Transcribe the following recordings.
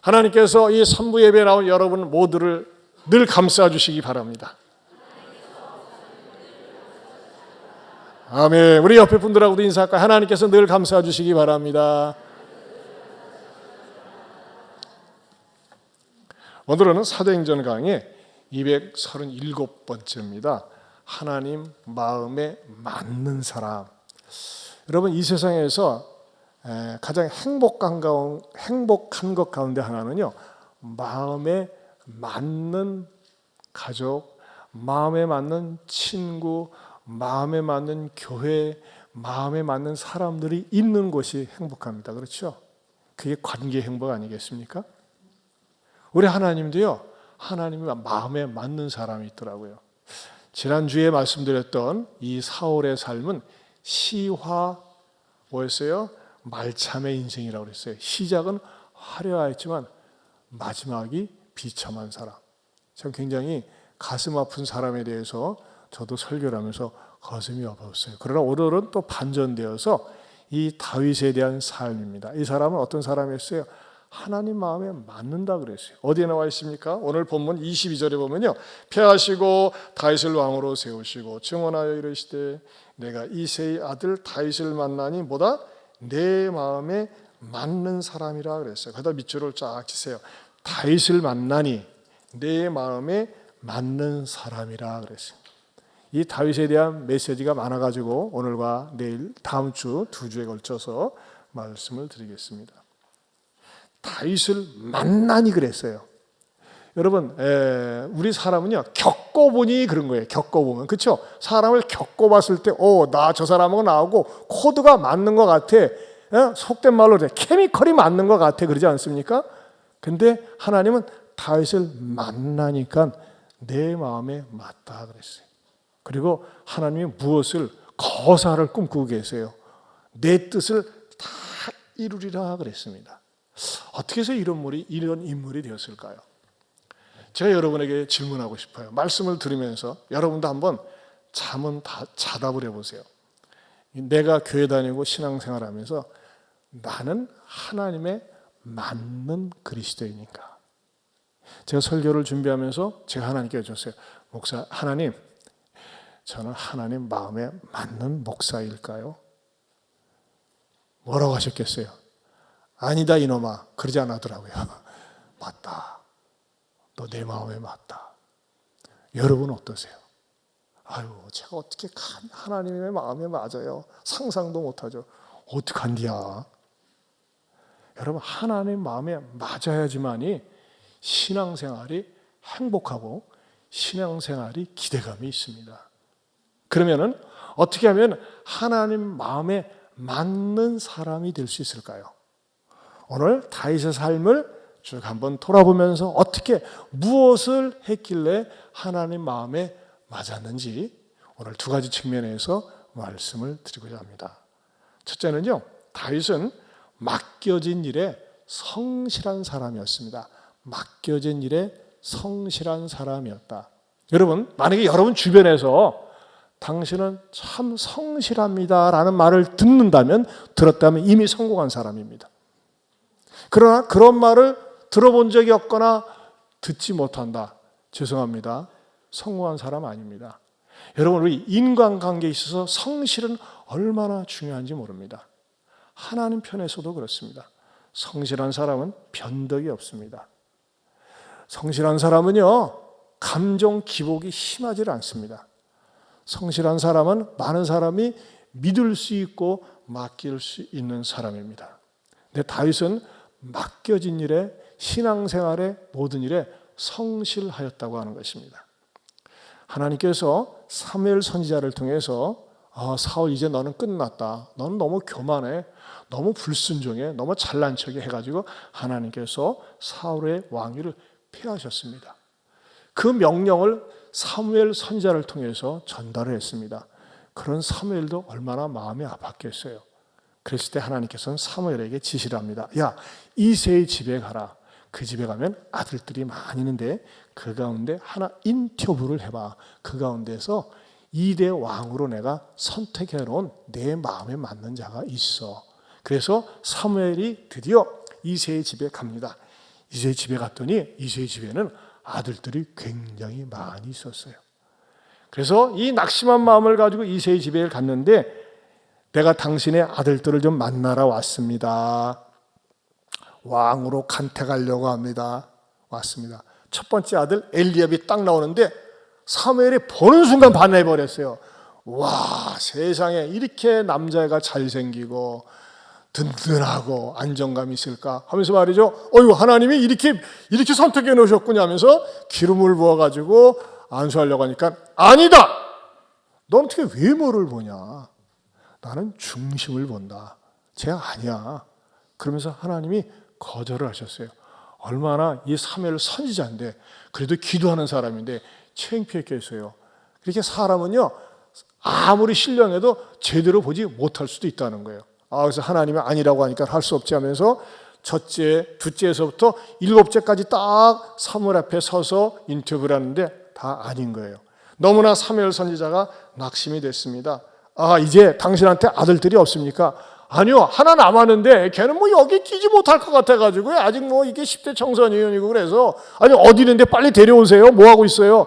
하나님께서 이 선부 예배에 나온 여러분 모두를 늘 감싸 주시기 바랍니다. 아멘. 우리 옆에 분들하고도 인사할까요? 하나님께서 늘 감싸 주시기 바랍니다. 오늘은 사도행전 강의 237번째입니다. 하나님 마음에 맞는 사람. 여러분, 이 세상에서 가장 행복한 것 가운데 하나는요, 마음에 맞는 가족, 마음에 맞는 친구, 마음에 맞는 교회, 마음에 맞는 사람들이 있는 곳이 행복합니다. 그렇죠? 그게 관계 행복 아니겠습니까? 우리 하나님도요, 하나님이 마음에 맞는 사람이 있더라고요. 지난주에 말씀드렸던 이 사울의 삶은 시화 뭐였어요? 말참의 인생이라고 그랬어요. 시작은 화려했지만 마지막이 비참한 사람. 참 굉장히 가슴 아픈 사람에 대해서 저도 설교를 하면서 가슴이 아팠어요. 그러나 오늘은 또 반전되어서 이 다윗에 대한 삶입니다. 이 사람은 어떤 사람이었어요? 하나님 마음에 맞는다 그랬어요. 어디에 나와 있습니까? 오늘 본문 22절에 보면요, 패하시고 다윗을 왕으로 세우시고 증언하여 이르시되 내가 이새의 아들 다윗을 만나니 뭐다? 내 마음에 맞는 사람이라 그랬어요. 거기다 밑줄을 쫙 치세요. 다윗을 만나니 내 마음에 맞는 사람이라 그랬어요. 이 다윗에 대한 메시지가 많아가지고 오늘과 내일 다음 주 2주에 걸쳐서 말씀을 드리겠습니다. 다윗을 만나니 그랬어요. 여러분, 우리 사람은요, 겪어보니 그런 거예요. 겪어보면. 그렇죠? 사람을 겪어봤을 때 나 저 사람하고 나하고 코드가 맞는 것 같아. 속된 말로 그래. 케미컬이 맞는 것 같아. 그러지 않습니까? 근데 하나님은 다윗을 만나니까 내 마음에 맞다 그랬어요. 그리고 하나님이 무엇을 거사를 꿈꾸고 계세요. 내 뜻을 다 이루리라 그랬습니다. 어떻게 해서 이런 인물이 되었을까요? 제가 여러분에게 질문하고 싶어요. 말씀을 들으면서 여러분도 한번 자답을 해보세요. 내가 교회 다니고 신앙생활하면서 나는 하나님의 맞는 그리스도인인가? 제가 설교를 준비하면서 제가 하나님께 여쭈었어요. 목사, 하나님, 저는 하나님 마음에 맞는 목사일까요? 뭐라고 하셨겠어요? 아니다 이놈아, 그러지 않았더라고요. 맞다. 너 내 마음에 맞다. 여러분 어떠세요? 아유, 제가 어떻게 하나님의 마음에 맞아요? 상상도 못하죠. 어떡한디야? 여러분, 하나님 마음에 맞아야지만이 신앙생활이 행복하고 신앙생활이 기대감이 있습니다. 그러면은 어떻게 하면 하나님 마음에 맞는 사람이 될 수 있을까요? 오늘 다윗의 삶을 쭉 한번 돌아보면서 어떻게 무엇을 했길래 하나님 마음에 맞았는지 오늘 두 가지 측면에서 말씀을 드리고자 합니다. 첫째는요, 다윗은 맡겨진 일에 성실한 사람이었습니다. 맡겨진 일에 성실한 사람이었다. 여러분, 만약에 여러분 주변에서 당신은 참 성실합니다라는 말을 들었다면 이미 성공한 사람입니다. 그러나 그런 말을 들어본 적이 없거나 듣지 못한다. 죄송합니다. 성공한 사람 아닙니다. 여러분, 우리 인간관계에 있어서 성실은 얼마나 중요한지 모릅니다. 하나님 편에서도 그렇습니다. 성실한 사람은 변덕이 없습니다. 성실한 사람은요, 감정 기복이 심하지 않습니다. 성실한 사람은 많은 사람이 믿을 수 있고 맡길 수 있는 사람입니다. 근데 다윗은 맡겨진 일에, 신앙생활의 모든 일에 성실하였다고 하는 것입니다. 하나님께서 사무엘 선지자를 통해서 사울 이제 너는 끝났다. 너는 너무 교만해. 너무 불순종해. 너무 잘난 척해 해가지고 하나님께서 사울의 왕위를 폐하셨습니다. 그 명령을 사무엘 선지자를 통해서 전달을 했습니다. 그런 사무엘도 얼마나 마음이 아팠겠어요. 그랬을 때 하나님께서는 사무엘에게 지시를 합니다. 야, 이새의 집에 가라. 그 집에 가면 아들들이 많이 있는데 그 가운데 하나 인터뷰를 해봐. 그 가운데서 2대 왕으로 내가 선택해 놓은 내 마음에 맞는 자가 있어. 그래서 사무엘이 드디어 이새의 집에 갑니다. 이새의 집에 갔더니 이새의 집에는 아들들이 굉장히 많이 있었어요. 그래서 이 낙심한 마음을 가지고 이새의 집에 갔는데 내가 당신의 아들들을 좀 만나러 왔습니다. 왕으로 간택하려고 합니다. 왔습니다. 첫 번째 아들 엘리압이 딱 나오는데 사무엘이 보는 순간 반해버렸어요. 와, 세상에 이렇게 남자애가 잘생기고 든든하고 안정감이 있을까 하면서 말이죠. 어휴, 하나님이 이렇게 선택해 놓으셨군요 하면서 기름을 부어가지고 안수하려고 하니까 아니다. 넌 어떻게 외모를 보냐? 나는 중심을 본다. 쟤 아니야. 그러면서 하나님이 거절을 하셨어요. 얼마나 이 사무엘 선지자인데 그래도 기도하는 사람인데 창피했겠어요. 그렇게 사람은요 아무리 신령해도 제대로 보지 못할 수도 있다는 거예요. 그래서 하나님이 아니라고 하니까 할 수 없지 하면서 첫째, 둘째에서부터 일곱째까지 딱 사무엘 앞에 서서 인터뷰를 하는데 다 아닌 거예요. 너무나 사무엘 선지자가 낙심이 됐습니다. 이제 당신한테 아들들이 없습니까? 아니요, 하나 남았는데 걔는 뭐 여기 끼지 못할 것 같아가지고 아직 뭐 이게 10대 청소년이고 그래서 아니 어디 있는데 빨리 데려오세요. 뭐 하고 있어요?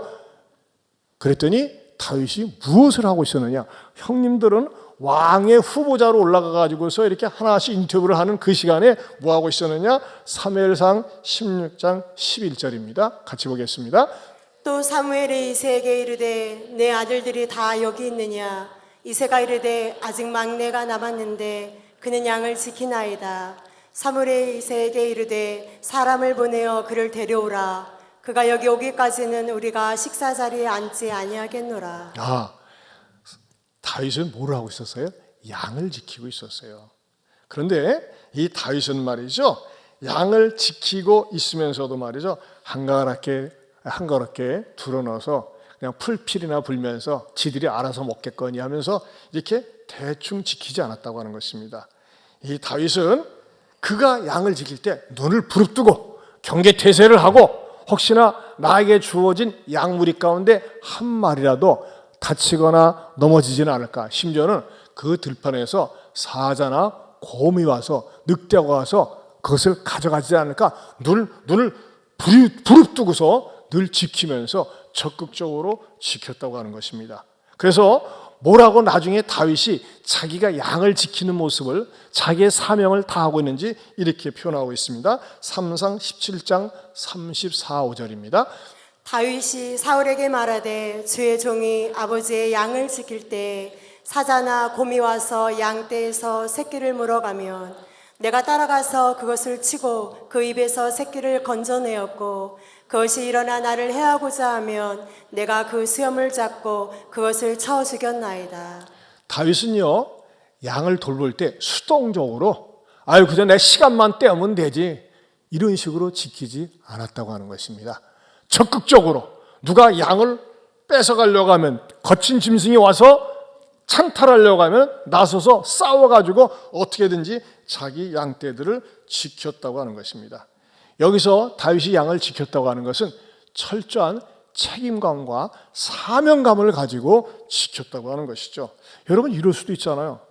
그랬더니 다윗이 무엇을 하고 있었느냐? 형님들은 왕의 후보자로 올라가가지고서 이렇게 하나씩 인터뷰를 하는 그 시간에 뭐 하고 있었느냐? 사무엘상 16장 11절입니다. 같이 보겠습니다. 또 사무엘이 이새에게 이르되 내 아들들이 다 여기 있느냐? 이새가 이르되 아직 막내가 남았는데 그는 양을 지키나이다. 사무엘이 이새에게 이르되 사람을 보내어 그를 데려오라. 그가 여기 오기까지는 우리가 식사 자리에 앉지 아니하겠노라. 다윗은 뭘 하고 있었어요? 양을 지키고 있었어요. 그런데 이 다윗은 말이죠, 양을 지키고 있으면서도 말이죠, 한가롭게 둘러넣어서 그냥 풀필이나 불면서 지들이 알아서 먹겠거니 하면서 이렇게 대충 지키지 않았다고 하는 것입니다. 이 다윗은 그가 양을 지킬 때 눈을 부릅뜨고 경계태세를 하고 혹시나 나에게 주어진 양무리 가운데 한 마리라도 다치거나 넘어지지는 않을까. 심지어는 그 들판에서 사자나 곰이 와서 늑대가 와서 그것을 가져가지 않을까. 눈을 부릅뜨고서 늘 지키면서 적극적으로 지켰다고 하는 것입니다. 그래서 뭐라고 나중에 다윗이 자기가 양을 지키는 모습을 자기의 사명을 다하고 있는지 이렇게 표현하고 있습니다. 3상 17장 34, 5절입니다. 다윗이 사울에게 말하되 주의 종이 아버지의 양을 지킬 때 사자나 곰이 와서 양떼에서 새끼를 물어가면 내가 따라가서 그것을 치고 그 입에서 새끼를 건져내었고 그것이 일어나 나를 해하고자 하면 내가 그 수염을 잡고 그것을 쳐 죽였나이다. 다윗은요 양을 돌볼 때 수동적으로 그저 내 시간만 때우면 되지 이런 식으로 지키지 않았다고 하는 것입니다. 적극적으로 누가 양을 뺏어가려고 하면 거친 짐승이 와서 찬탈하려고 하면 나서서 싸워가지고 어떻게든지 자기 양떼들을 지켰다고 하는 것입니다. 여기서 다윗이 양을 지켰다고 하는 것은 철저한 책임감과 사명감을 가지고 지켰다고 하는 것이죠. 여러분 이럴 수도 있잖아요.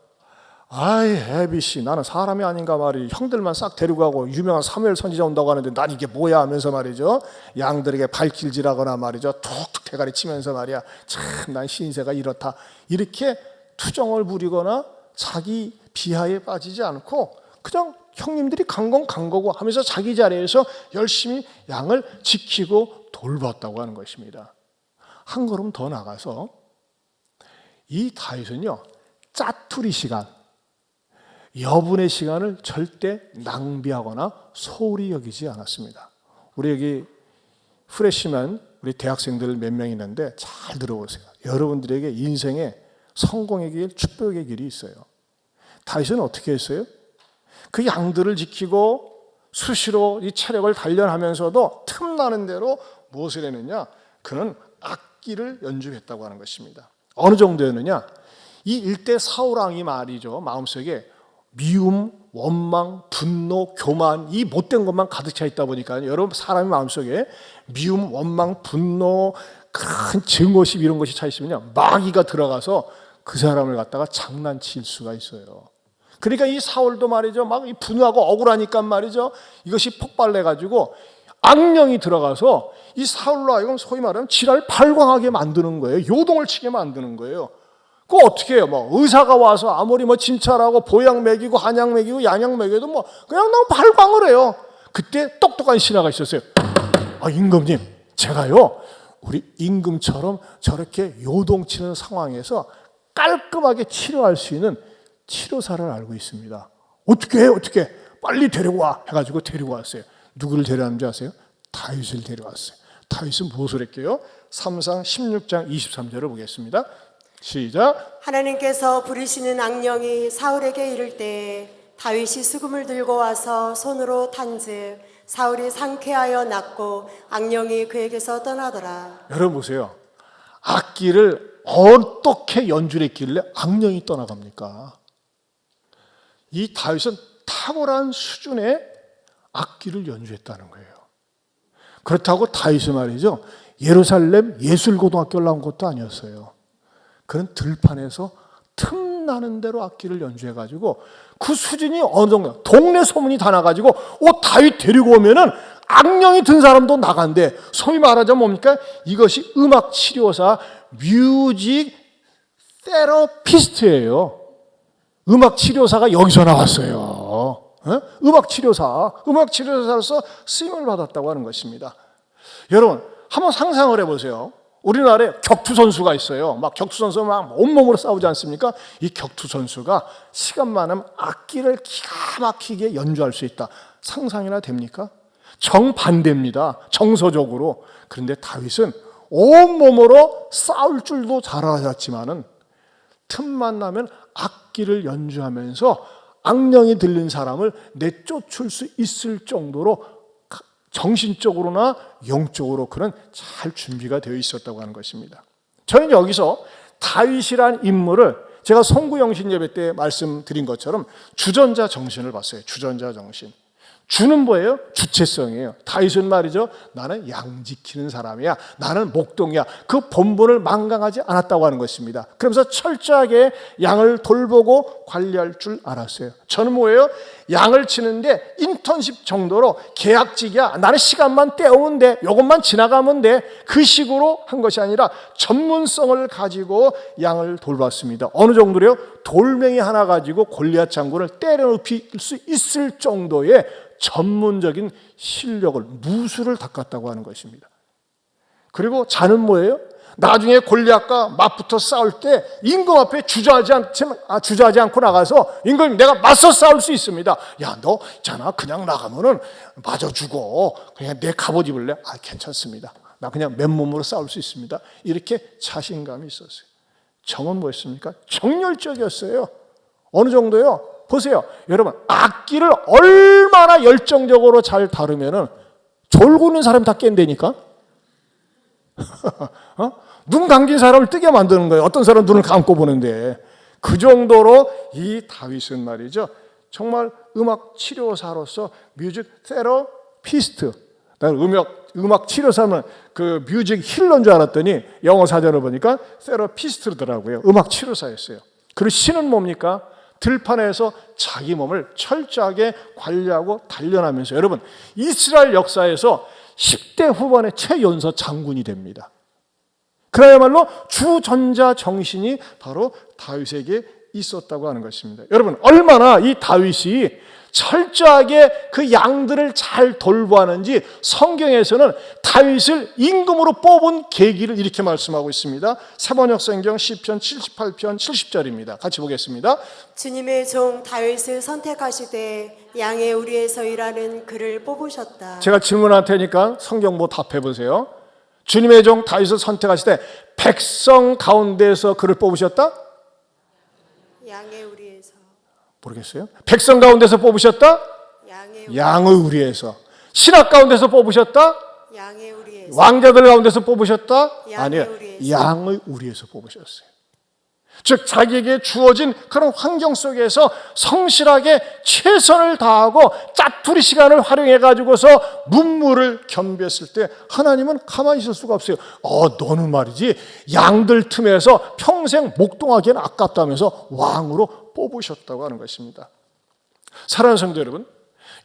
애비씨 나는 사람이 아닌가 말이지. 형들만 싹 데리고 가고 유명한 사무엘 선지자 온다고 하는데 난 이게 뭐야 하면서 말이죠. 양들에게 발길질하거나 말이죠. 툭툭 대가리 치면서 말이야. 참 난 신세가 이렇다. 이렇게 투정을 부리거나 자기 비하에 빠지지 않고 그냥 형님들이 간 건 간 거고 하면서 자기 자리에서 열심히 양을 지키고 돌봤다고 하는 것입니다. 한 걸음 더 나가서 이 다윗은요. 짜투리 시간, 여분의 시간을 절대 낭비하거나 소홀히 여기지 않았습니다. 우리 여기 프레시맨 우리 대학생들 몇 명 있는데 잘 들어보세요. 여러분들에게 인생의 성공의 길, 축복의 길이 있어요. 다윗은 어떻게 했어요? 그 양들을 지키고 수시로 이 체력을 단련하면서도 틈나는 대로 무엇을 했느냐? 그는 악기를 연주했다고 하는 것입니다. 어느 정도였느냐? 이 일대 사울왕이 말이죠. 마음속에 미움, 원망, 분노, 교만 이 못된 것만 가득 차 있다 보니까 여러분 사람의 마음속에 미움, 원망, 분노, 큰 증오심 이런 것이 차 있으면요. 마귀가 들어가서 그 사람을 갖다가 장난칠 수가 있어요. 그러니까 이 사울도 말이죠, 막 분노하고 억울하니까 말이죠, 이것이 폭발해가지고 악령이 들어가서 이 사울로 하여금 소위 말하면 지랄 발광하게 만드는 거예요. 요동을 치게 만드는 거예요. 그거 어떻게 해요? 뭐 의사가 와서 아무리 뭐 진찰하고 보약 먹이고 한약 먹이고 양약 먹여도 뭐 그냥 너무 발광을 해요. 그때 똑똑한 신하가 있었어요. 임금님, 제가요 우리 임금처럼 저렇게 요동치는 상황에서 깔끔하게 치료할 수 있는 치료사를 알고 있습니다. 어떻게 해? 어떻게? 빨리 데려와 해가지고 데리고 왔어요. 누구를 데려왔는지 아세요? 다윗을 데려왔어요. 다윗은 무엇을 했게요? 3상 16장 23절을 보겠습니다. 시작. 하나님께서 부르시는 악령이 사울에게 이를 때 다윗이 수금을 들고 와서 손으로 탄즉 사울이 상쾌하여 낫고 악령이 그에게서 떠나더라. 여러분 보세요. 악기를 어떻게 연주를 했길래 악령이 떠나갑니까? 이 다윗은 탁월한 수준의 악기를 연주했다는 거예요. 그렇다고 다윗은 말이죠, 예루살렘 예술고등학교를 나온 것도 아니었어요. 그런 들판에서 틈나는 대로 악기를 연주해가지고 그 수준이 어느 정도, 동네 소문이 다 나가지고 다윗 데리고 오면은 악령이 든 사람도 나간대. 소위 말하자면 뭡니까? 이것이 음악 치료사, 뮤직 테라피스트예요. 음악 치료사가 여기서 나왔어요. 음악 치료사로서 쓰임을 받았다고 하는 것입니다. 여러분, 한번 상상을 해보세요. 우리나라에 격투 선수가 있어요. 막 격투 선수가 막 온몸으로 싸우지 않습니까? 이 격투 선수가 시간만 하면 악기를 기가 막히게 연주할 수 있다. 상상이나 됩니까? 정반대입니다. 정서적으로. 그런데 다윗은 온몸으로 싸울 줄도 잘 알았지만은 틈만 나면 악기를 연주하면서 악령이 들린 사람을 내쫓을 수 있을 정도로 정신적으로나 영적으로 그런 잘 준비가 되어 있었다고 하는 것입니다. 저는 여기서 다윗이란 인물을 제가 송구영신 예배 때 말씀드린 것처럼 주전자 정신을 봤어요. 주전자 정신. 주는 뭐예요? 주체성이에요. 다윗은 말이죠, 나는 양 지키는 사람이야, 나는 목동이야. 그 본분을 망각하지 않았다고 하는 것입니다. 그러면서 철저하게 양을 돌보고 관리할 줄 알았어요. 저는 뭐예요? 양을 치는데 인턴십 정도로 계약직이야, 나는 시간만 때우면 돼, 이것만 지나가면 돼, 그 식으로 한 것이 아니라 전문성을 가지고 양을 돌봤습니다. 어느 정도로요? 돌멩이 하나 가지고 골리앗 장군을 때려눕힐 수 있을 정도의 전문적인 실력을, 무술을 닦았다고 하는 것입니다. 그리고 자는 뭐예요? 나중에 골리앗과 맞붙어 싸울 때 임금 앞에 주저하지 않고 나가서, 임금, 내가 맞서 싸울 수 있습니다. 야, 너 있잖아, 그냥 나가면은 맞아 죽어. 그냥 내 갑옷 입을래? 괜찮습니다. 나 그냥 맨몸으로 싸울 수 있습니다. 이렇게 자신감이 있었어요. 정은 뭐였습니까? 정열적이었어요. 어느 정도요? 보세요, 여러분, 악기를 얼마나 열정적으로 잘 다루면은 졸고 있는 사람이 다 깬다니까. 눈 감긴 사람을 뜨게 만드는 거예요. 어떤 사람은 눈을 감고 보는데. 그 정도로 이 다윗은 말이죠, 정말 음악 치료사로서 뮤직 테라피스트. 음악 치료사는 그 뮤직 힐러인 줄 알았더니 영어 사전을 보니까 테라피스트더라고요. 음악 치료사였어요. 그리고 신은 뭡니까? 들판에서 자기 몸을 철저하게 관리하고 단련하면서, 여러분, 이스라엘 역사에서 10대 후반의 최연소 장군이 됩니다. 그야말로 주전자 정신이 바로 다윗에게 있었다고 하는 것입니다. 여러분, 얼마나 이 다윗이 철저하게 그 양들을 잘 돌보았는지 성경에서는 다윗을 임금으로 뽑은 계기를 이렇게 말씀하고 있습니다. 세번역성경 시편 78편 70절입니다. 같이 보겠습니다. 주님의 종 다윗을 선택하시되 양의 우리에서 일하는 그를 뽑으셨다. 제가 질문할 테니까 성경 뭐 답해 보세요. 주님의 종 다윗을 선택하시되 백성 가운데서 그를 뽑으셨다? 양의 우리에서. 모르겠어요. 백성 가운데서 뽑으셨다? 양의 우리에서. 신학 가운데서 뽑으셨다? 양의 우리에서. 왕자들 가운데서 뽑으셨다? 아니요. 우리에서. 양의 우리에서 뽑으셨어요. 즉 자기에게 주어진 그런 환경 속에서 성실하게 최선을 다하고 짜투리 시간을 활용해 가지고서 문무를 겸비했을 때 하나님은 가만히 있을 수가 없어요. 너는 말이지 양들 틈에서 평생 목동하기에는 아깝다면서 왕으로 뽑으셨다고 하는 것입니다. 사랑하는 성도 여러분,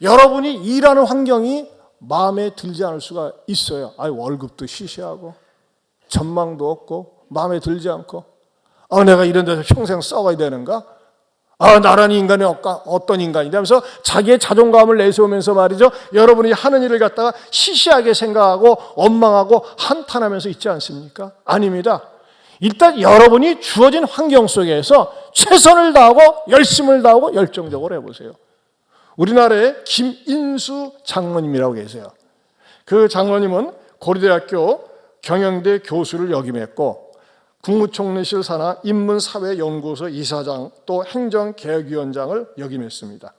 여러분이 일하는 환경이 마음에 들지 않을 수가 있어요. 월급도 시시하고 전망도 없고 마음에 들지 않고 내가 이런 데서 평생 썩어야 되는가? 나라는 인간이 어떤 인간이냐 하면서 자기의 자존감을 내세우면서 말이죠, 여러분이 하는 일을 갖다가 시시하게 생각하고 원망하고 한탄하면서 있지 않습니까? 아닙니다. 일단 여러분이 주어진 환경 속에서 최선을 다하고 열심을 다하고 열정적으로 해보세요. 우리나라에 김인수 장로님이라고 계세요. 그 장로님은 고려대학교 경영대 교수를 역임했고 국무총리실 산하 인문사회연구소 이사장 또 행정개혁위원장을 역임했습니다.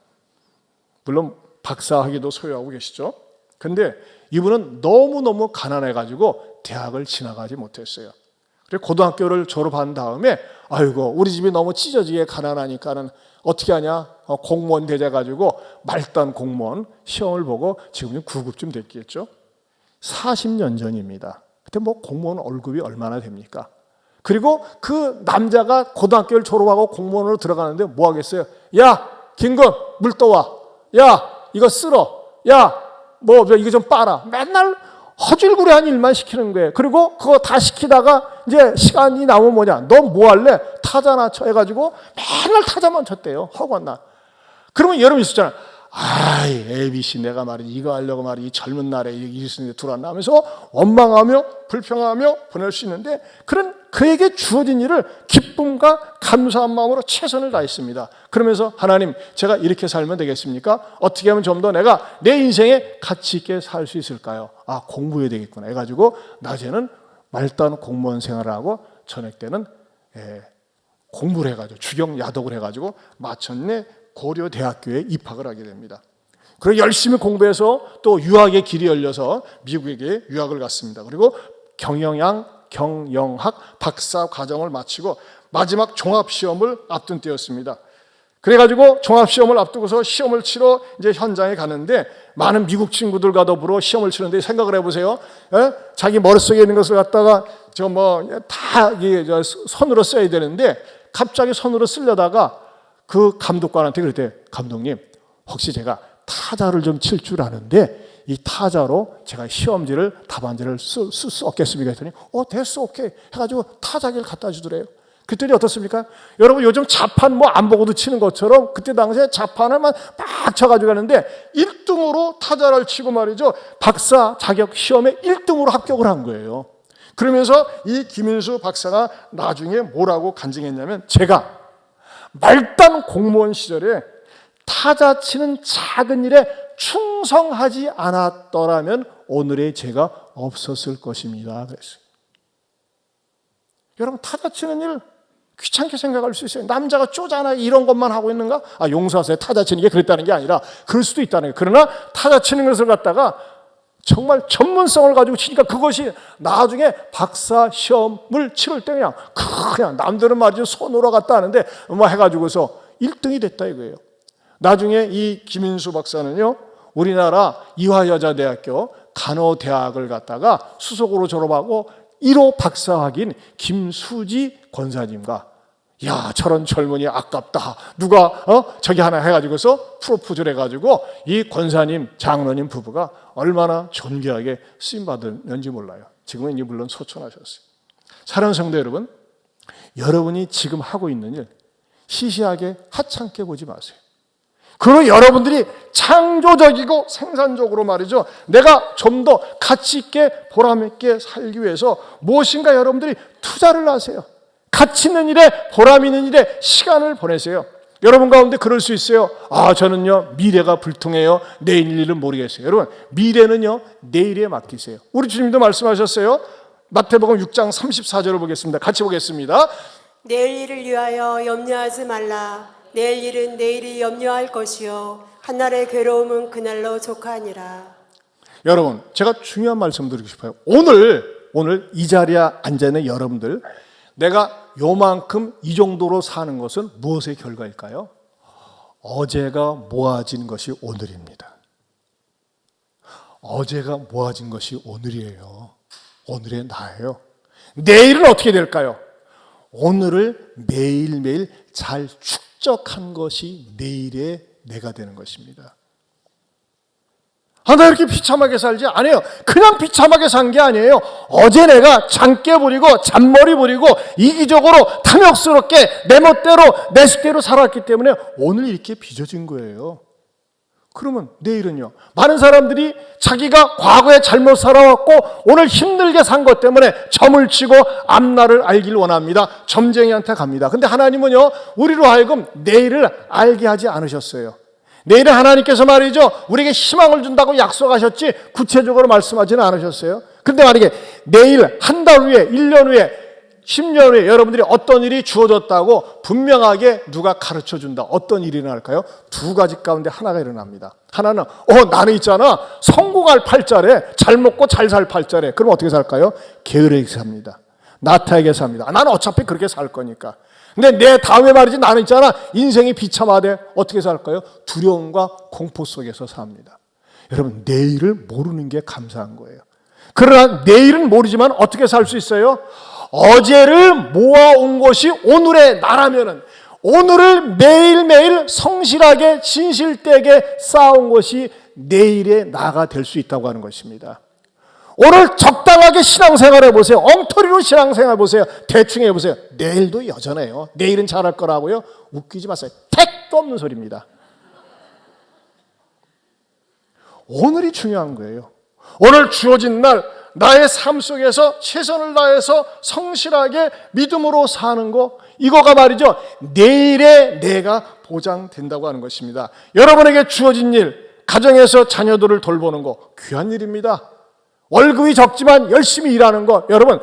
물론 박사학위도 소유하고 계시죠. 근데 이분은 너무너무 가난해가지고 대학을 지나가지 못했어요. 그래서 고등학교를 졸업한 다음에 우리 집이 너무 찢어지게 가난하니까는 어떻게 하냐, 공무원 되자가지고 말단 공무원 시험을 보고 지금 9급쯤 됐겠죠. 40년 전입니다. 그때 공무원 월급이 얼마나 됩니까? 그리고 그 남자가 고등학교를 졸업하고 공무원으로 들어가는데 뭐 하겠어요? 야, 김금 물 떠와. 야, 이거 쓸어. 야, 이거 좀 빨아. 맨날 허줄구레한 일만 시키는 거예요. 그리고 그거 다 시키다가 이제 시간이 남으면 뭐냐? 너 뭐 할래? 타자나 쳐 해가지고 맨날 타자만 쳤대요. 허구한 날. 그러면 여러분 있었잖아요. ABC 내가 말이지 이거 하려고 말이지 젊은 날에 이리스는데 들어왔나 하면서 원망하며 불평하며 보낼 수 있는데 그에게 주어진 일을 기쁨과 감사한 마음으로 최선을 다했습니다. 그러면서 하나님, 제가 이렇게 살면 되겠습니까? 어떻게 하면 좀 더 내가 내 인생에 가치 있게 살 수 있을까요? 공부해야 되겠구나 해가지고 낮에는 말단 공무원 생활을 하고 저녁 때는 공부를 해가지고 주경 야독을 해가지고 마침내 고려대학교에 입학을 하게 됩니다. 그리고 열심히 공부해서 또 유학의 길이 열려서 미국에게 유학을 갔습니다. 그리고 경영학 박사 과정을 마치고 마지막 종합시험을 앞둔 때였습니다. 그래가지고 종합시험을 앞두고서 시험을 치러 이제 현장에 가는데 많은 미국 친구들과 더불어 시험을 치는데 생각을 해보세요. 자기 머릿속에 있는 것을 갖다가 다 손으로 써야 되는데 갑자기 손으로 쓰려다가 그 감독관한테 그랬대요. 감독님, 혹시 제가 타자를 좀 칠 줄 아는데 이 타자로 제가 시험지를 답안지를 쓸 수 없겠습니까? 했더니 됐어, 오케이 해가지고 타자기를 갖다 주더래요. 그랬더니 어떻습니까? 여러분 요즘 자판 안 보고도 치는 것처럼 그때 당시에 자판을만 막 쳐가지고 가는데 1등으로 타자를 치고 말이죠, 박사 자격 시험에 1등으로 합격을 한 거예요. 그러면서 이 김인수 박사가 나중에 뭐라고 간증했냐면, 제가 말단 공무원 시절에 타자 치는 작은 일에 충성하지 않았더라면 오늘의 제가 없었을 것입니다. 그랬어요. 여러분, 타자 치는 일 귀찮게 생각할 수 있어요. 남자가 쪼잔하게 이런 것만 하고 있는가? 용서하세요. 타자 치는 게 그랬다는 게 아니라 그럴 수도 있다는 거예요. 그러나 타자 치는 것을 갖다가 정말 전문성을 가지고 치니까 그것이 나중에 박사 시험을 치를 때 그냥 남들은 말이죠 손으로 갔다 하는데 해가지고서 1등이 됐다 이거예요. 나중에 이 김인수 박사는요, 우리나라 이화여자대학교 간호대학을 갔다가 수석으로 졸업하고 1호 박사학인 김수지 권사님과 저런 젊은이 아깝다. 누가 저기 하나 해가지고서 프로포즈를 해가지고 이 권사님 장로님 부부가 얼마나 존귀하게 쓰임받았는지 몰라요. 지금은 이제 물론 소천하셨어요. 사랑하는 성도 여러분, 여러분이 지금 하고 있는 일 시시하게 하찮게 보지 마세요. 그리고 여러분들이 창조적이고 생산적으로 말이죠, 내가 좀 더 가치 있게 보람 있게 살기 위해서 무엇인가 여러분들이 투자를 하세요. 가치 있는 일에 보람 있는 일에 시간을 보내세요. 여러분 가운데 그럴 수 있어요. 저는요 미래가 불통해요. 내일 일은 모르겠어요. 여러분, 미래는요 내일에 맡기세요. 우리 주님도 말씀하셨어요. 마태복음 6장 34절을 보겠습니다. 같이 보겠습니다. 내일 일을 위하여 염려하지 말라. 내일 일은 내일이 염려할 것이요 한날의 괴로움은 그날로 족하니라. 여러분, 제가 중요한 말씀 드리고 싶어요. 오늘 이 자리에 앉아있는 여러분들, 내가 요만큼 이 정도로 사는 것은 무엇의 결과일까요? 어제가 모아진 것이 오늘입니다. 어제가 모아진 것이 오늘이에요. 오늘의 나예요. 내일은 어떻게 될까요? 오늘을 매일매일 잘 축적한 것이 내일의 내가 되는 것입니다. 나 이렇게 비참하게 살지? 아니에요. 그냥 비참하게 산 게 아니에요. 어제 내가 장깨 부리고 잔머리 부리고 이기적으로 탐욕스럽게 내 멋대로 내 식대로 살았기 때문에 오늘 이렇게 빚어진 거예요. 그러면 내일은요? 많은 사람들이 자기가 과거에 잘못 살아왔고 오늘 힘들게 산 것 때문에 점을 치고 앞날을 알길 원합니다. 점쟁이한테 갑니다. 근데 하나님은요, 우리로 하여금 내일을 알게 하지 않으셨어요. 내일은 하나님께서 말이죠, 우리에게 희망을 준다고 약속하셨지 구체적으로 말씀하지는 않으셨어요. 근데 만약에 내일, 한 달 후에, 1년 후에, 10년 후에 여러분들이 어떤 일이 주어졌다고 분명하게 누가 가르쳐 준다. 어떤 일이 일어날까요? 두 가지 가운데 하나가 일어납니다. 하나는 나는 있잖아, 성공할 팔자래, 잘 먹고 잘 살 팔자래. 그럼 어떻게 살까요? 게으르게 삽니다. 나태하게 삽니다. 나는 어차피 그렇게 살 거니까. 근데 내 다음에 말이지, 나는 있잖아, 인생이 비참하대. 어떻게 살까요? 두려움과 공포 속에서 삽니다. 여러분, 내일을 모르는 게 감사한 거예요. 그러나 내일은 모르지만 어떻게 살 수 있어요? 어제를 모아온 것이 오늘의 나라면은, 오늘을 매일매일 성실하게 진실되게 쌓아온 것이 내일의 나가 될 수 있다고 하는 것입니다. 오늘 적당하게 신앙생활 해보세요. 엉터리로 신앙생활 해보세요. 대충 해보세요. 내일도 여전해요. 내일은 잘할 거라고요? 웃기지 마세요. 택도 없는 소리입니다. 오늘이 중요한 거예요. 오늘 주어진 날 나의 삶 속에서 최선을 다해서 성실하게 믿음으로 사는 거, 이거가 말이죠, 내일의 내가 보장된다고 하는 것입니다. 여러분에게 주어진 일, 가정에서 자녀들을 돌보는 거 귀한 일입니다. 월급이 적지만 열심히 일하는 거, 여러분,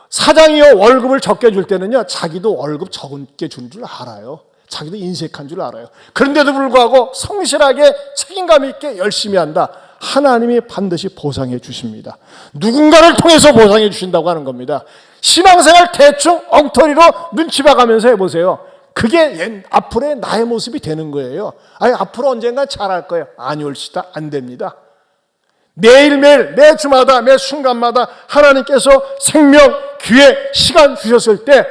사장이요 월급을 적게 줄 때는요 자기도 월급 적게 준 줄 알아요. 자기도 인색한 줄 알아요. 그런데도 불구하고 성실하게 책임감 있게 열심히 한다. 하나님이 반드시 보상해 주십니다. 누군가를 통해서 보상해 주신다고 하는 겁니다. 신앙생활 대충 엉터리로 눈치 봐가면서 해보세요. 그게 앞으로의 나의 모습이 되는 거예요. 아니, 앞으로 언젠가 잘할 거예요. 아니올시다. 안 됩니다. 매일매일, 매 주마다, 매 순간마다 하나님께서 생명, 기회, 시간 주셨을 때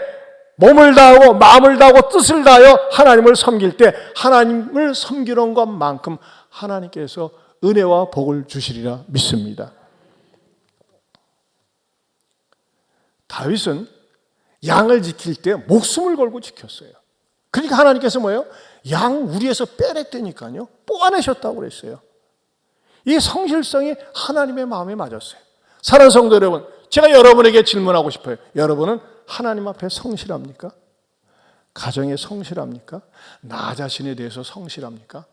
몸을 다하고 마음을 다하고 뜻을 다하여 하나님을 섬길 때 하나님을 섬기는 것만큼 하나님께서 은혜와 복을 주시리라 믿습니다. 다윗은 양을 지킬 때 목숨을 걸고 지켰어요. 그러니까 하나님께서 뭐예요? 양 우리에서 빼냈다니까요. 뽑아내셨다고 그랬어요. 이 성실성이 하나님의 마음에 맞았어요. 사랑하는 성도 여러분, 제가 여러분에게 질문하고 싶어요. 여러분은 하나님 앞에 성실합니까? 가정에 성실합니까? 나 자신에 대해서 성실합니까?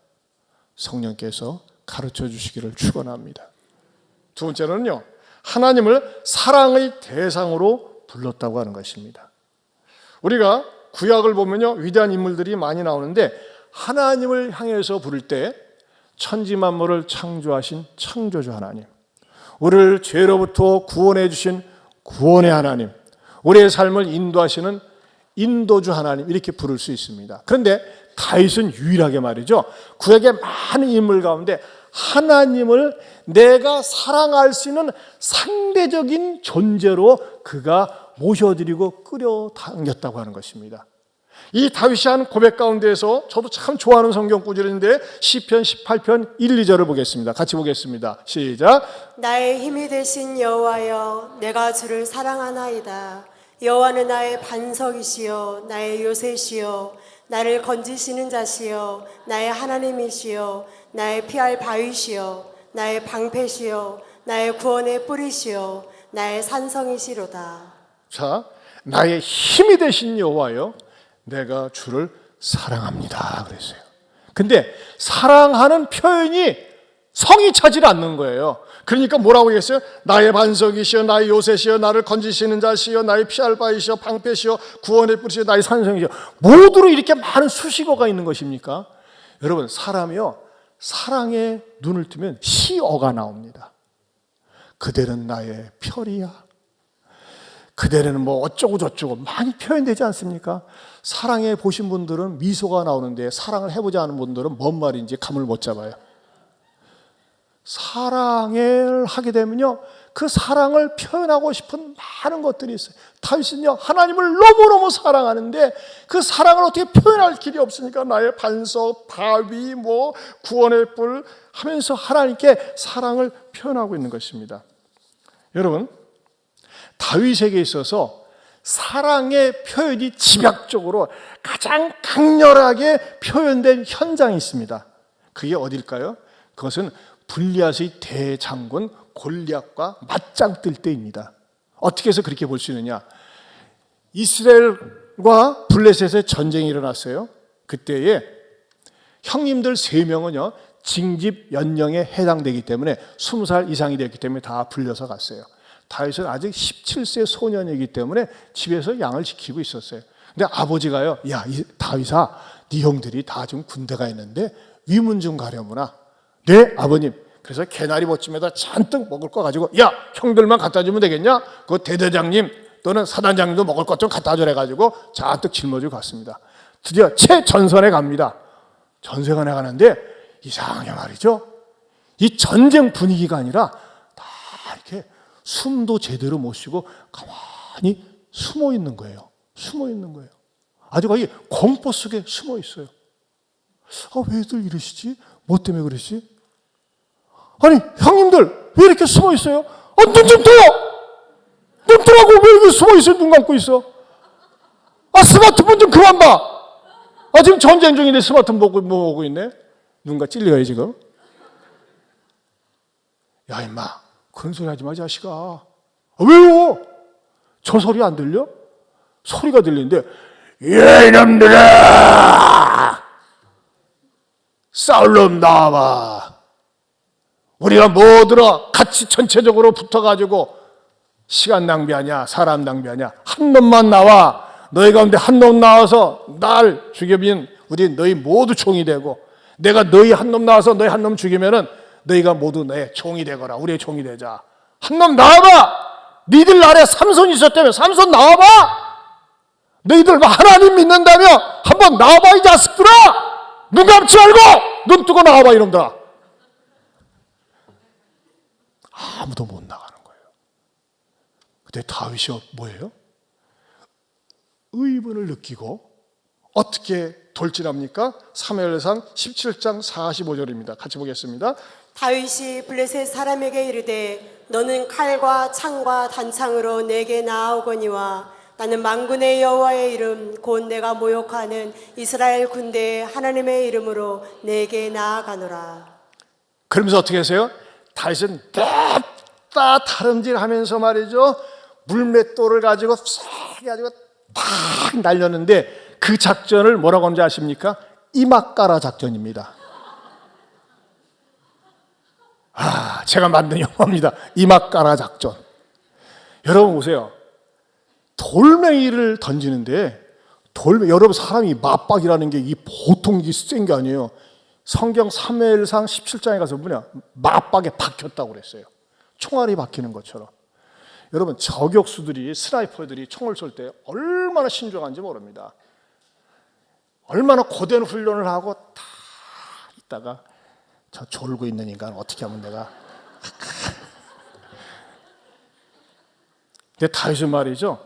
성령께서 가르쳐 주시기를 축원합니다. 두 번째로는요, 하나님을 사랑의 대상으로 불렀다고 하는 것입니다. 우리가 구약을 보면요, 위대한 인물들이 많이 나오는데 하나님을 향해서 부를 때 천지 만물을 창조하신 창조주 하나님, 우리를 죄로부터 구원해 주신 구원의 하나님, 우리의 삶을 인도하시는 인도주 하나님, 이렇게 부를 수 있습니다. 그런데 다윗은 유일하게 말이죠, 구약의 많은 인물 가운데 하나님을 내가 사랑할 수 있는 상대적인 존재로 그가 모셔드리고 끌어당겼다고 하는 것입니다. 이 다윗이 한 고백 가운데에서 저도 참 좋아하는 성경 구절인데 시편 18편 1, 2절을 보겠습니다. 같이 보겠습니다. 시작. 나의 힘이 되신 여호와여, 내가 주를 사랑하나이다. 여호와는 나의 반석이시여, 나의 요새시여, 나를 건지시는 자시여, 나의 하나님이시여, 나의 피할 바위시여, 나의 방패시여, 나의 구원의 뿌리시여, 나의 산성이시로다. 자, 나의 힘이 되신 여호와여, 내가 주를 사랑합니다 그랬어요. 근데 사랑하는 표현이 성이 차질 않는 거예요. 그러니까 뭐라고 했어요? 나의 반석이시여, 나의 요새시여, 나를 건지시는 자시여, 나의 피할 바위시여, 방패시여, 구원의 뿌리시여, 나의 산성이시여. 모두로 이렇게 많은 수식어가 있는 것입니까? 여러분, 사람이요, 사랑에 눈을 뜨면 시어가 나옵니다. 그대는 나의 별이야, 그대는 뭐 어쩌고 저쩌고 많이 표현되지 않습니까? 사랑해 보신 분들은 미소가 나오는데 사랑을 해보지 않은 분들은 뭔 말인지 감을 못 잡아요. 사랑을 하게 되면요, 그 사랑을 표현하고 싶은 많은 것들이 있어요. 다윗은요, 하나님을 너무너무 사랑하는데 그 사랑을 어떻게 표현할 길이 없으니까 나의 반석, 바위, 구원의 뿔 하면서 하나님께 사랑을 표현하고 있는 것입니다. 여러분, 다윗에게 있어서 사랑의 표현이 집약적으로 가장 강렬하게 표현된 현장이 있습니다. 그게 어딜까요? 그것은 블리앗의 대장군 골리앗과 맞짱 뜰 때입니다. 어떻게 해서 그렇게 볼 수 있느냐? 이스라엘과 블레셋의 전쟁이 일어났어요. 그때에 형님들 3명은요 징집 연령에 해당되기 때문에 20살 이상이 되었기 때문에 다 불려서 갔어요. 다윗은 아직 17세 소년이기 때문에 집에서 양을 지키고 있었어요. 근데 아버지가요, 야 다윗아, 네 형들이 다 지금 군대가 있는데 위문 좀 가려무나. 네 아버님. 그래서 개나리 보침에다 잔뜩 먹을 거 가지고, 야 형들만 갖다 주면 되겠냐? 그 대대장님 또는 사단장님도 먹을 것 좀 갖다 주래 가지고 잔뜩 짊어지고 갔습니다. 드디어 최전선에 갑니다. 전세가 나가는데 이상하게 말이죠, 이 전쟁 분위기가 아니라 다 이렇게 숨도 제대로 못 쉬고 가만히 숨어 있는 거예요. 숨어 있는 거예요. 아주 거의 공포 속에 숨어 있어요. 왜들 이러시지? 뭐 때문에 그러시? 아니 형님들 왜 이렇게 숨어 있어요? 눈 좀 떠요! 눈 뜨라고. 왜 이렇게 숨어 있어요? 눈 감고 있어. 스마트폰 좀 그만 봐. 지금 전쟁 중인데 스마트폰 보고 있네. 눈가 찔려요 지금. 야 임마, 그런 소리 하지 마 자식아. 왜요? 저 소리 안 들려? 소리가 들리는데, 예 이놈들아, 싸울 놈 나와봐. 우리가 모두가 같이 전체적으로 붙어가지고 시간 낭비하냐, 사람 낭비하냐. 한 놈만 나와. 너희 가운데 한 놈 나와서 날 죽이면 우리 너희 모두 총이 되고, 내가 너희 한 놈 나와서 너희 한 놈 죽이면은 너희가 모두 내 총이 되거라. 우리의 총이 되자. 한 놈 나와봐. 니들 아래 삼손이 있었다며. 삼손 나와봐. 너희들 하나님 믿는다며 한번 나와봐 이 자식들아. 눈 감지 말고 눈 뜨고 나와봐 이놈들아. 아무도 못 나가는 거예요. 그때 다윗이 뭐예요? 의분을 느끼고 어떻게 돌진합니까? 사무엘상 17장 45절입니다. 같이 보겠습니다. 다윗이 블레셋 사람에게 이르되 너는 칼과 창과 단창으로 내게 나아오거니와 나는 만군의 여호와의 이름 곧 내가 모욕하는 이스라엘 군대의 하나님의 이름으로 내게 나아가노라. 그러면서 어떻게 하세요? 다윗은 다 다름질하면서 말이죠, 물맷돌을 가지고 싹 가지고 탁 날렸는데 그 작전을 뭐라고 하는지 아십니까? 이막가라 작전입니다. 제가 만든 영화입니다. 이막가라 작전. 여러분 보세요. 돌멩이를 던지는데 여러분 사람이 맞박이라는 게 이 보통 센 게 아니에요. 성경 사무엘상 17장에 가서 맞박에 박혔다고 그랬어요. 총알이 박히는 것처럼. 여러분 저격수들이, 스나이퍼들이 총을 쏠 때 얼마나 신중한지 모릅니다. 얼마나 고된 훈련을 하고 다 있다가 저 졸고 있는 인간 어떻게 하면 내가. 근데 다윗은 말이죠,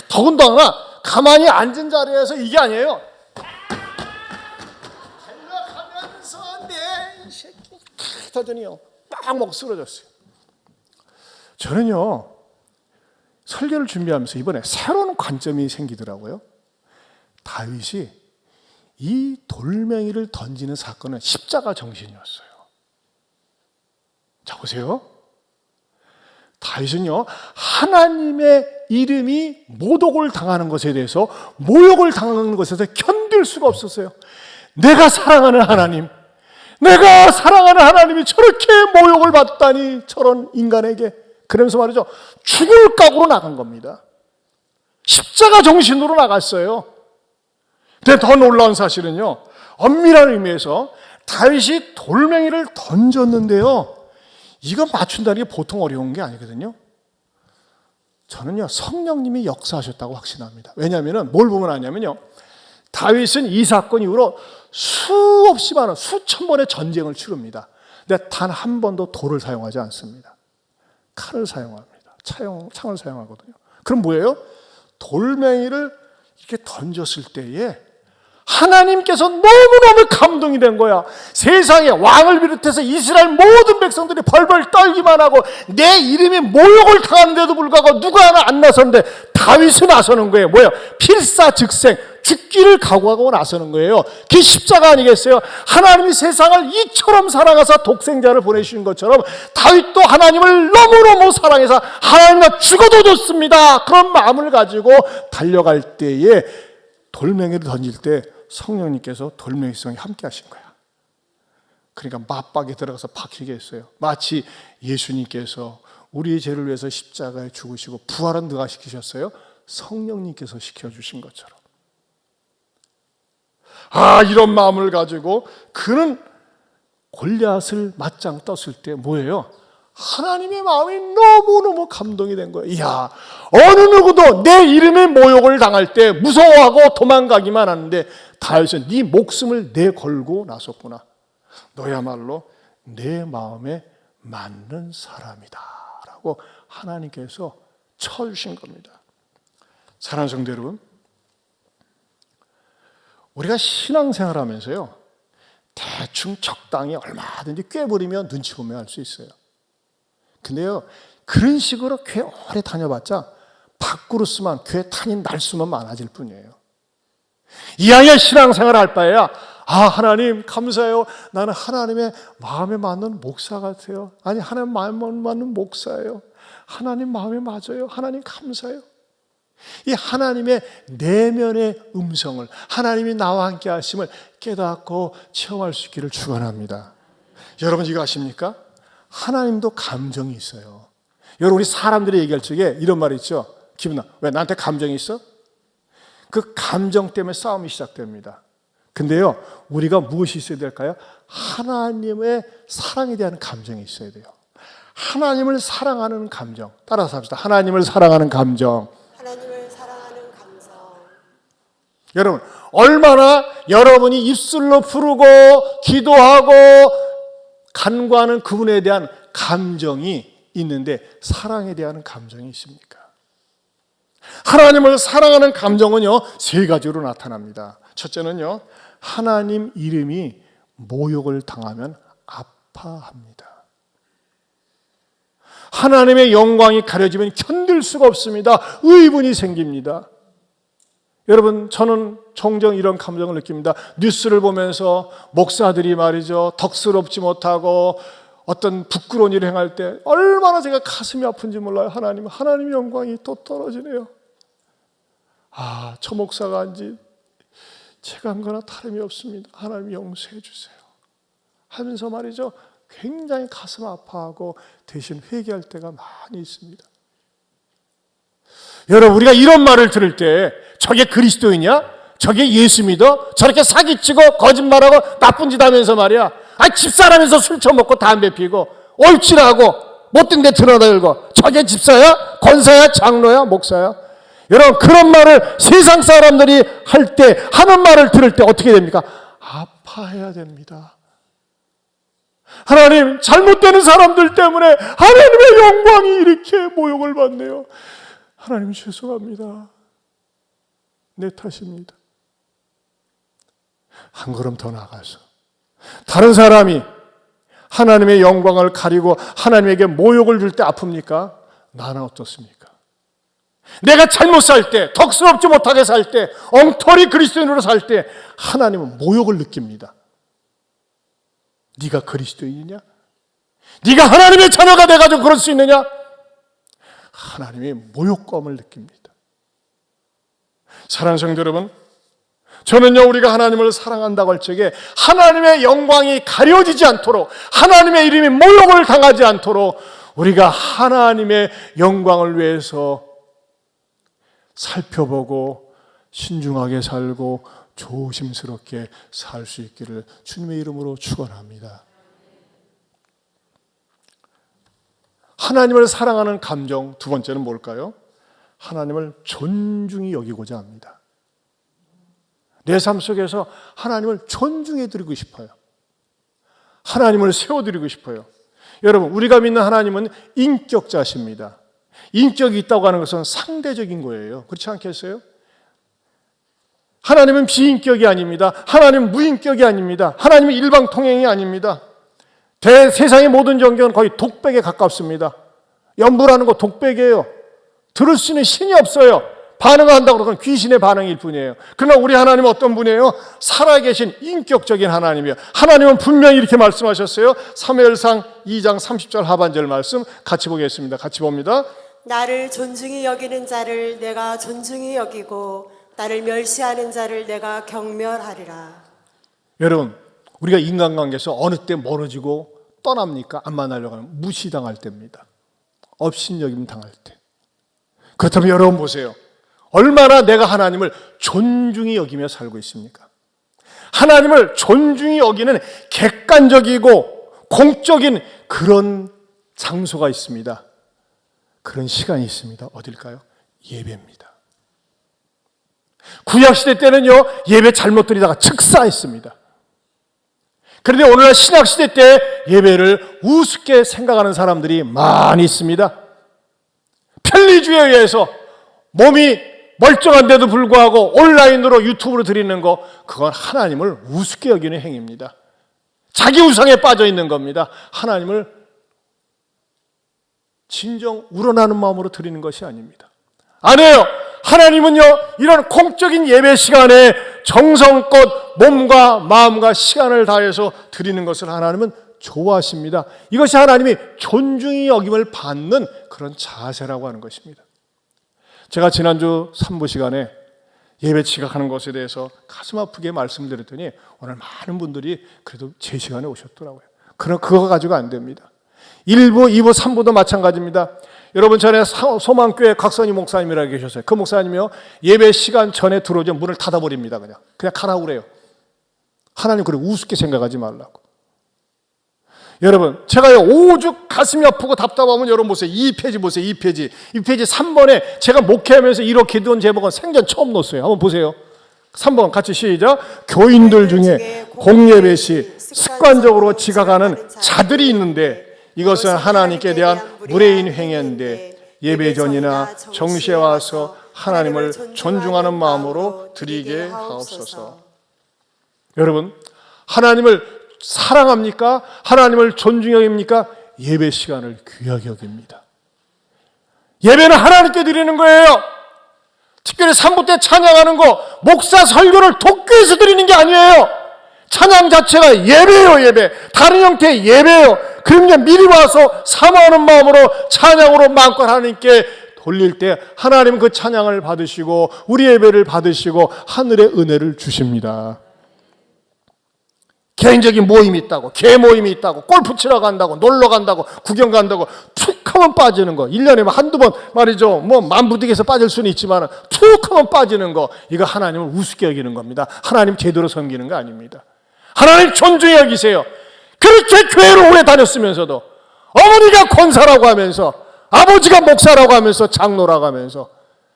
더군다나 가만히 앉은 자리에서 이게 아니에요. 달려가면서 내 새끼 하더니요 막 먹고 쓰러졌어요. 저는요 설교를 준비하면서 이번에 새로운 관점이 생기더라고요. 다윗이 이 돌멩이를 던지는 사건은 십자가 정신이었어요. 자 보세요. 다윗은요 하나님의 이름이 모독을 당하는 것에 대해서, 모욕을 당하는 것에 대해서 견딜 수가 없었어요. 내가 사랑하는 하나님, 내가 사랑하는 하나님이 저렇게 모욕을 받다니, 저런 인간에게. 그러면서 말이죠, 죽을 각오로 나간 겁니다. 십자가 정신으로 나갔어요. 근데 더 놀라운 사실은요, 엄밀한 의미에서 다윗이 돌멩이를 던졌는데요, 이거 맞춘다는 게 보통 어려운 게 아니거든요. 저는요 성령님이 역사하셨다고 확신합니다. 왜냐하면 뭘 보면 아냐면요, 다윗은 이 사건 이후로 수없이 많은 수천 번의 전쟁을 치릅니다. 근데 단 한 번도 돌을 사용하지 않습니다. 칼을 사용합니다. 창을 사용하거든요. 그럼 뭐예요? 돌멩이를 이렇게 던졌을 때에 하나님께서 너무너무 감동이 된 거야. 세상에 왕을 비롯해서 이스라엘 모든 백성들이 벌벌 떨기만 하고 내 이름이 모욕을 당하는데도 불구하고 누가 하나 안 나섰는데 다윗이 나서는 거예요. 뭐예요? 필사즉생, 죽기를 각오하고 나서는 거예요. 그게 십자가 아니겠어요? 하나님이 세상을 이처럼 사랑하사 독생자를 보내주신 것처럼 다윗도 하나님을 너무너무 사랑해서 하나님과 죽어도 좋습니다, 그런 마음을 가지고 달려갈 때에 돌멩이를 던질 때 성령님께서 돌멩이성이 함께 하신 거야. 그러니까 맞박에 들어가서 박히게 했어요. 마치 예수님께서 우리의 죄를 위해서 십자가에 죽으시고 부활은 누가 시키셨어요? 성령님께서 시켜주신 것처럼. 이런 마음을 가지고 그는 골리앗을 맞짱 떴을 때 뭐예요? 하나님의 마음이 너무너무 감동이 된 거예요. 이야, 어느 누구도 내 이름의 모욕을 당할 때 무서워하고 도망가기만 하는데 다윗은 네 목숨을 내걸고 나섰구나. 너야말로 내 마음에 맞는 사람이다 라고 하나님께서 쳐주신 겁니다. 사랑하는 성도 여러분, 우리가 신앙생활하면서요, 대충 적당히 얼마든지 꿰부리면 눈치 보면 할 수 있어요. 근데요, 그런 식으로 교회 오래 다녀봤자 밥그릇만 교회 탄인 날수만 많아질 뿐이에요. 이왕에 신앙생활 할 바에야 하나님 감사해요, 나는 하나님의 마음에 맞는 목사 같아요. 아니, 하나님 마음에 맞는 목사예요. 하나님 마음에 맞아요. 하나님 감사해요. 이 하나님의 내면의 음성을, 하나님이 나와 함께 하심을 깨닫고 체험할 수 있기를 축원합니다. 여러분 이거 아십니까? 하나님도 감정이 있어요. 여러분 우리 사람들이 얘기할 적에 이런 말이 있죠. 기분나, 왜 나한테 감정이 있어? 그 감정 때문에 싸움이 시작됩니다. 근데요, 우리가 무엇이 있어야 될까요? 하나님의 사랑에 대한 감정이 있어야 돼요. 하나님을 사랑하는 감정. 따라서 합시다. 하나님을 사랑하는 감정. 하나님을 사랑하는 감정. 여러분, 얼마나 여러분이 입술로 부르고 기도하고 간구하는 그분에 대한 감정이 있는데 사랑에 대한 감정이 있습니까? 하나님을 사랑하는 감정은요, 세 가지로 나타납니다. 첫째는요, 하나님 이름이 모욕을 당하면 아파합니다. 하나님의 영광이 가려지면 견딜 수가 없습니다. 의분이 생깁니다. 여러분, 저는 종종 이런 감정을 느낍니다. 뉴스를 보면서 목사들이 말이죠, 덕스럽지 못하고 어떤 부끄러운 일을 행할 때 얼마나 제가 가슴이 아픈지 몰라요. 하나님의 영광이 또 떨어지네요. 저 목사가 한지 제가 한 거나 다름이 없습니다. 하나님 용서해 주세요 하면서 말이죠, 굉장히 가슴 아파하고 대신 회개할 때가 많이 있습니다. 여러분, 우리가 이런 말을 들을 때 저게 그리스도이냐? 저게 예수 믿어? 저렇게 사기치고 거짓말하고 나쁜 짓 하면서 말이야, 집사라면서 술 처먹고 담배 피고 옳지라고 못된 데 드러들고 저게 집사야? 권사야? 장로야? 목사야? 여러분, 그런 말을 세상 사람들이 할 때, 하는 말을 들을 때 어떻게 됩니까? 아파해야 됩니다. 하나님, 잘못되는 사람들 때문에 하나님의 영광이 이렇게 모욕을 받네요. 하나님 죄송합니다. 내 탓입니다. 한 걸음 더 나가서 다른 사람이 하나님의 영광을 가리고 하나님에게 모욕을 줄 때 아픕니까? 나는 어떻습니까? 내가 잘못 살 때, 덕스럽지 못하게 살 때, 엉터리 그리스도인으로 살 때 하나님은 모욕을 느낍니다. 네가 그리스도인이냐? 네가 하나님의 자녀가 돼가지고 그럴 수 있느냐? 하나님의 모욕감을 느낍니다. 사랑하는 성도 여러분, 저는요, 우리가 하나님을 사랑한다고 할 적에 하나님의 영광이 가려지지 않도록, 하나님의 이름이 모욕을 당하지 않도록 우리가 하나님의 영광을 위해서 살펴보고 신중하게 살고 조심스럽게 살 수 있기를 주님의 이름으로 축원합니다. 하나님을 사랑하는 감정 두 번째는 뭘까요? 하나님을 존중히 여기고자 합니다. 내 삶 속에서 하나님을 존중해 드리고 싶어요. 하나님을 세워드리고 싶어요. 여러분, 우리가 믿는 하나님은 인격자십니다. 인격이 있다고 하는 것은 상대적인 거예요. 그렇지 않겠어요? 하나님은 비인격이 아닙니다. 하나님은 무인격이 아닙니다. 하나님은 일방통행이 아닙니다. 세상의 모든 종교는 거의 독백에 가깝습니다. 연부라는 거 독백이에요. 들을 수 있는 신이 없어요. 반응한다고 그러면 귀신의 반응일 뿐이에요. 그러나 우리 하나님은 어떤 분이에요? 살아계신 인격적인 하나님이에요. 하나님은 분명히 이렇게 말씀하셨어요. 사무엘상 2장 30절 하반절 말씀 같이 보겠습니다. 같이 봅니다. 나를 존중히 여기는 자를 내가 존중히 여기고 나를 멸시하는 자를 내가 경멸하리라. 여러분, 우리가 인간관계에서 어느 때 멀어지고 떠납니까? 안 만나려고 하면 무시당할 때입니다. 업신여김 당할 때. 그렇다면 여러분 보세요. 얼마나 내가 하나님을 존중히 여기며 살고 있습니까? 하나님을 존중히 여기는 객관적이고 공적인 그런 장소가 있습니다. 그런 시간이 있습니다. 어딜까요? 예배입니다. 구약시대 때는요, 예배 잘못 드리다가 즉사했습니다. 그런데 오늘날 신약시대 때 예배를 우습게 생각하는 사람들이 많이 있습니다. 편리주의에 의해서 몸이 멀쩡한데도 불구하고 온라인으로 유튜브로 드리는 거, 그건 하나님을 우습게 여기는 행위입니다. 자기 우상에 빠져 있는 겁니다. 하나님을 진정 우러나는 마음으로 드리는 것이 아닙니다. 아니에요. 하나님은요, 이런 공적인 예배 시간에 정성껏 몸과 마음과 시간을 다해서 드리는 것을 하나님은 좋아하십니다. 이것이 하나님이 존중히 여김을 받는 그런 자세라고 하는 것입니다. 제가 지난주 3부 시간에 예배 지각하는 것에 대해서 가슴 아프게 말씀드렸더니 오늘 많은 분들이 그래도 제 시간에 오셨더라고요. 그럼 그거 가지고 안 됩니다. 1부, 2부, 3부도 마찬가지입니다. 여러분, 전에 소망교회 곽선희 목사님이라고 계셨어요. 그 목사님이요, 예배 시간 전에 들어오면 문을 닫아버립니다. 그냥 가라고 그래요. 하나님 그래 우습게 생각하지 말라고. 여러분, 제가요 오죽 가슴이 아프고 답답하면 여러분 보세요. 2페이지 보세요. 2페이지 3번에 제가 목회하면서 이렇게 둔 제목은 생전 처음 넣었어요. 한번 보세요. 3번 같이 시작. 교인들 중에 공예배 시 습관적으로 지각하는 자들이 있는데 이것은 하나님께 대한 무례인 행위인데 예배 전이나 정시에 와서 하나님을 존중하는 마음으로 드리게 하옵소서. 여러분, 하나님을 사랑합니까? 하나님을 존중히 여깁니까? 예배 시간을 귀하게 여깁니다. 예배는 하나님께 드리는 거예요. 특별히 3부 때 찬양하는 거 목사 설교를 독교에서 드리는 게 아니에요. 찬양 자체가 예배예요. 예배. 다른 형태의 예배예요. 그러면 미리 와서 사모하는 마음으로 찬양으로 마음껏 하나님께 돌릴 때 하나님은 그 찬양을 받으시고 우리 예배를 받으시고 하늘의 은혜를 주십니다. 개인적인 모임이 있다고, 개 모임이 있다고, 골프 치러 간다고, 놀러 간다고, 구경 간다고 툭 하면 빠지는 거, 1년에 한두 번 말이죠. 뭐 만부득해서 빠질 수는 있지만 툭 하면 빠지는 거, 이거 하나님을 우습게 여기는 겁니다. 하나님 제대로 섬기는 거 아닙니다. 하나님 존중히 여기세요. 그렇게 교회를 오래 다녔으면서도 어머니가 권사라고 하면서 아버지가 목사라고 하면서 장로라고 하면서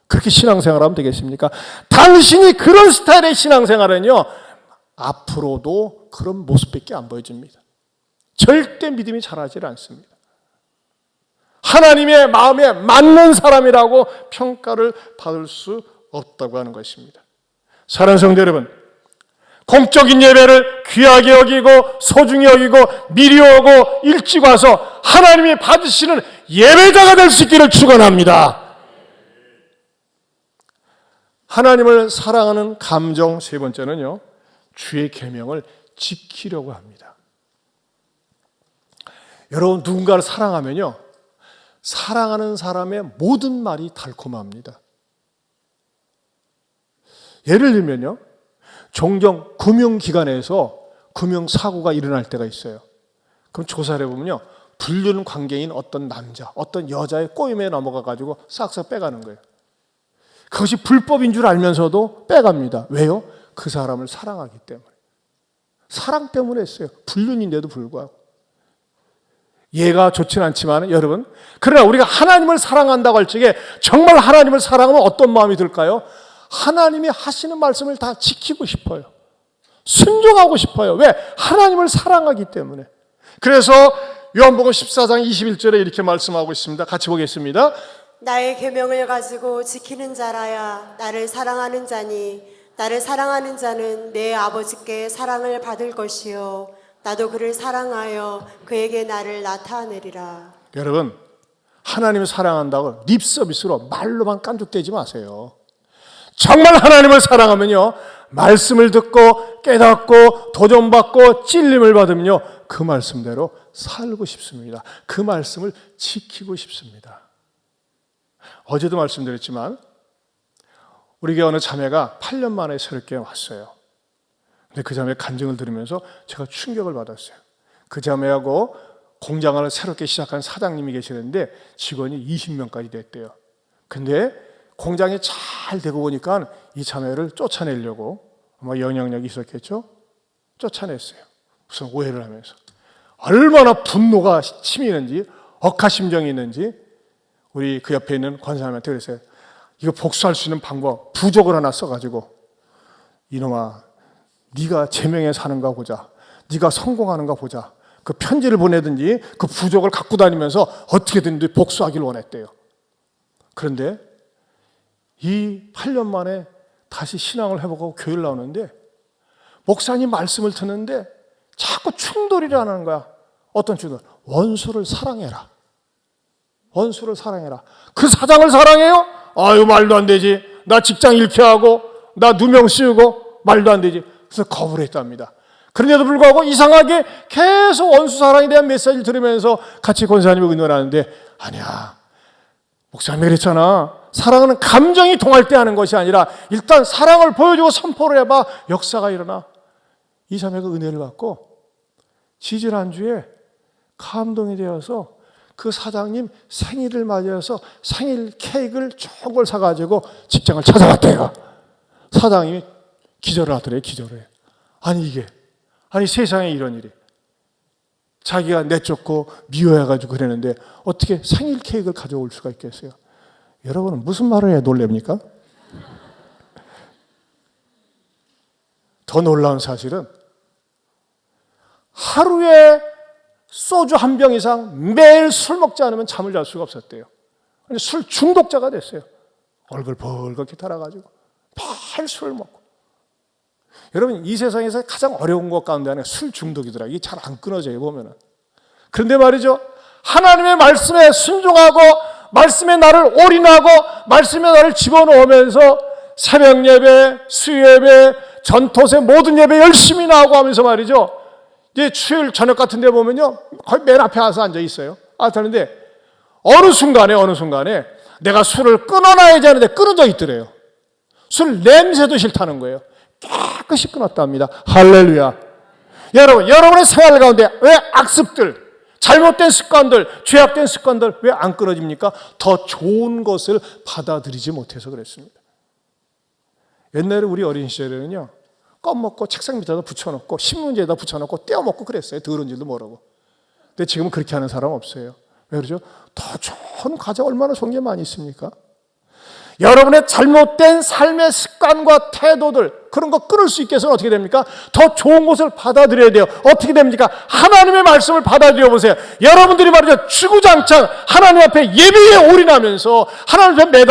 그렇게 신앙생활하면 되겠습니까? 당신이 그런 스타일의 신앙생활은요 앞으로도 그런 모습밖에 안 보여줍니다. 절대 믿음이 자라지 않습니다. 하나님의 마음에 맞는 사람이라고 평가를 받을 수 없다고 하는 것입니다. 사랑하는 성도 여러분, 공적인 예배를 귀하게 여기고 소중히 여기고 미리 오고 일찍 와서 하나님이 받으시는 예배자가 될 수 있기를 축원합니다. 하나님을 사랑하는 감정 세 번째는요, 주의 계명을 지키려고 합니다. 여러분, 누군가를 사랑하면요, 사랑하는 사람의 모든 말이 달콤합니다. 예를 들면요, 종종 금융기관에서 금융사고가 일어날 때가 있어요. 그럼 조사를 해보면요, 불륜 관계인 어떤 남자, 어떤 여자의 꼬임에 넘어가가지고 싹싹 빼가는 거예요. 그것이 불법인 줄 알면서도 빼갑니다. 왜요? 그 사람을 사랑하기 때문에. 사랑 때문에 했어요. 불륜인데도 불구하고. 얘가 좋지는 않지만 여러분, 그러나 우리가 하나님을 사랑한다고 할 적에 정말 하나님을 사랑하면 어떤 마음이 들까요? 하나님이 하시는 말씀을 다 지키고 싶어요. 순종하고 싶어요. 왜? 하나님을 사랑하기 때문에. 그래서 요한복음 14장 21절에 이렇게 말씀하고 있습니다. 같이 보겠습니다. 나의 계명을 가지고 지키는 자라야 나를 사랑하는 자니 나를 사랑하는 자는 내 아버지께 사랑을 받을 것이요 나도 그를 사랑하여 그에게 나를 나타내리라. 여러분, 하나님을 사랑한다고 립 서비스로 말로만 깐죽대지 마세요. 정말 하나님을 사랑하면요, 말씀을 듣고 깨닫고 도전받고 찔림을 받으면요, 그 말씀대로 살고 싶습니다. 그 말씀을 지키고 싶습니다. 어제도 말씀드렸지만 우리 교회 어느 자매가 8년 만에 새롭게 왔어요. 근데 그 자매 간증을 들으면서 제가 충격을 받았어요. 그 자매하고 공장을 새롭게 시작한 사장님이 계시는데 직원이 20명까지 됐대요. 근데 공장이 잘 되고 보니까 이 자매를 쫓아내려고 아마 영향력이 있었겠죠? 쫓아냈어요. 무슨 오해를 하면서. 얼마나 분노가 치미는지 억하심정이 있는지 우리 그 옆에 있는 권사님한테 그랬어요. 이거 복수할 수 있는 방법 부족을 하나 써가지고 이놈아 네가 제명에 사는가 보자. 네가 성공하는가 보자. 그 편지를 보내든지 그 부족을 갖고 다니면서 어떻게든 복수하기를 원했대요. 그런데 이 8년 만에 다시 신앙을 회복하고 교회를 나오는데 목사님 말씀을 듣는데 자꾸 충돌이를 하는 거야. 어떤 충돌? 원수를 사랑해라. 원수를 사랑해라. 그 사장을 사랑해요? 아유 말도 안 되지. 나 직장 잃게 하고 나 누명 씌우고 말도 안 되지. 그래서 거부를 했답니다. 그런데도 불구하고 이상하게 계속 원수 사랑에 대한 메시지를 들으면서 같이 권사님을 의논하는데 아니야. 목사님이 그랬잖아. 사랑은 감정이 통할 때 하는 것이 아니라 일단 사랑을 보여주고 선포를 해봐 역사가 일어나. 이 자매가 은혜를 받고 지지난주에 감동이 되어서 그 사장님 생일을 맞이해서 생일 케이크를 좋은 걸 사가지고 직장을 찾아갔대요. 사장님이 기절을 하더래요. 기절을 해. 아니 세상에 이런 일이. 자기가 내쫓고 미워해가지고 그랬는데 어떻게 생일 케이크를 가져올 수가 있겠어요? 여러분은 무슨 말을 해야 놀랍니까? 더 놀라운 사실은 하루에 소주 한 병 이상 매일 술 먹지 않으면 잠을 잘 수가 없었대요. 술 중독자가 됐어요. 얼굴 벌겋게 달아가지고 매일 술을 먹고. 여러분 이 세상에서 가장 어려운 것 가운데 하나가 술 중독이더라. 이게 잘 안 끊어져요 보면은. 그런데 말이죠. 하나님의 말씀에 순종하고 말씀에 나를 올인하고 말씀에 나를 집어넣으면서 새벽 예배, 수요예배, 전토세 모든 예배 열심히 나오고 하면서 말이죠. 이제 수요일 저녁 같은 데 보면요. 거의 맨 앞에 와서 앉아 있어요. 그런데 어느 순간에 내가 술을 끊어놔야지 하는데 끊어져 있더래요. 술 냄새도 싫다는 거예요. 깨끗이 끊었답니다. 할렐루야. 여러분의 생활 가운데 왜 악습들, 잘못된 습관들, 죄악된 습관들 왜 안 끊어집니까? 더 좋은 것을 받아들이지 못해서 그랬습니다. 옛날에 우리 어린 시절에는요. 껌 먹고 책상 밑에다 붙여놓고 신문지에다 붙여놓고 떼어먹고 그랬어요. 더러운 줄도 모르고. 근데 지금은 그렇게 하는 사람 없어요. 왜 그러죠? 더 좋은 과자 얼마나 좋은 게 많이 있습니까? 여러분의 잘못된 삶의 습관과 태도들 그런 거 끊을 수 있게 해서는 어떻게 됩니까? 더 좋은 것을 받아들여야 돼요. 어떻게 됩니까? 하나님의 말씀을 받아들여 보세요. 여러분들이 말이죠. 주구장창 하나님 앞에 예배에 올인하면서 하나님 앞에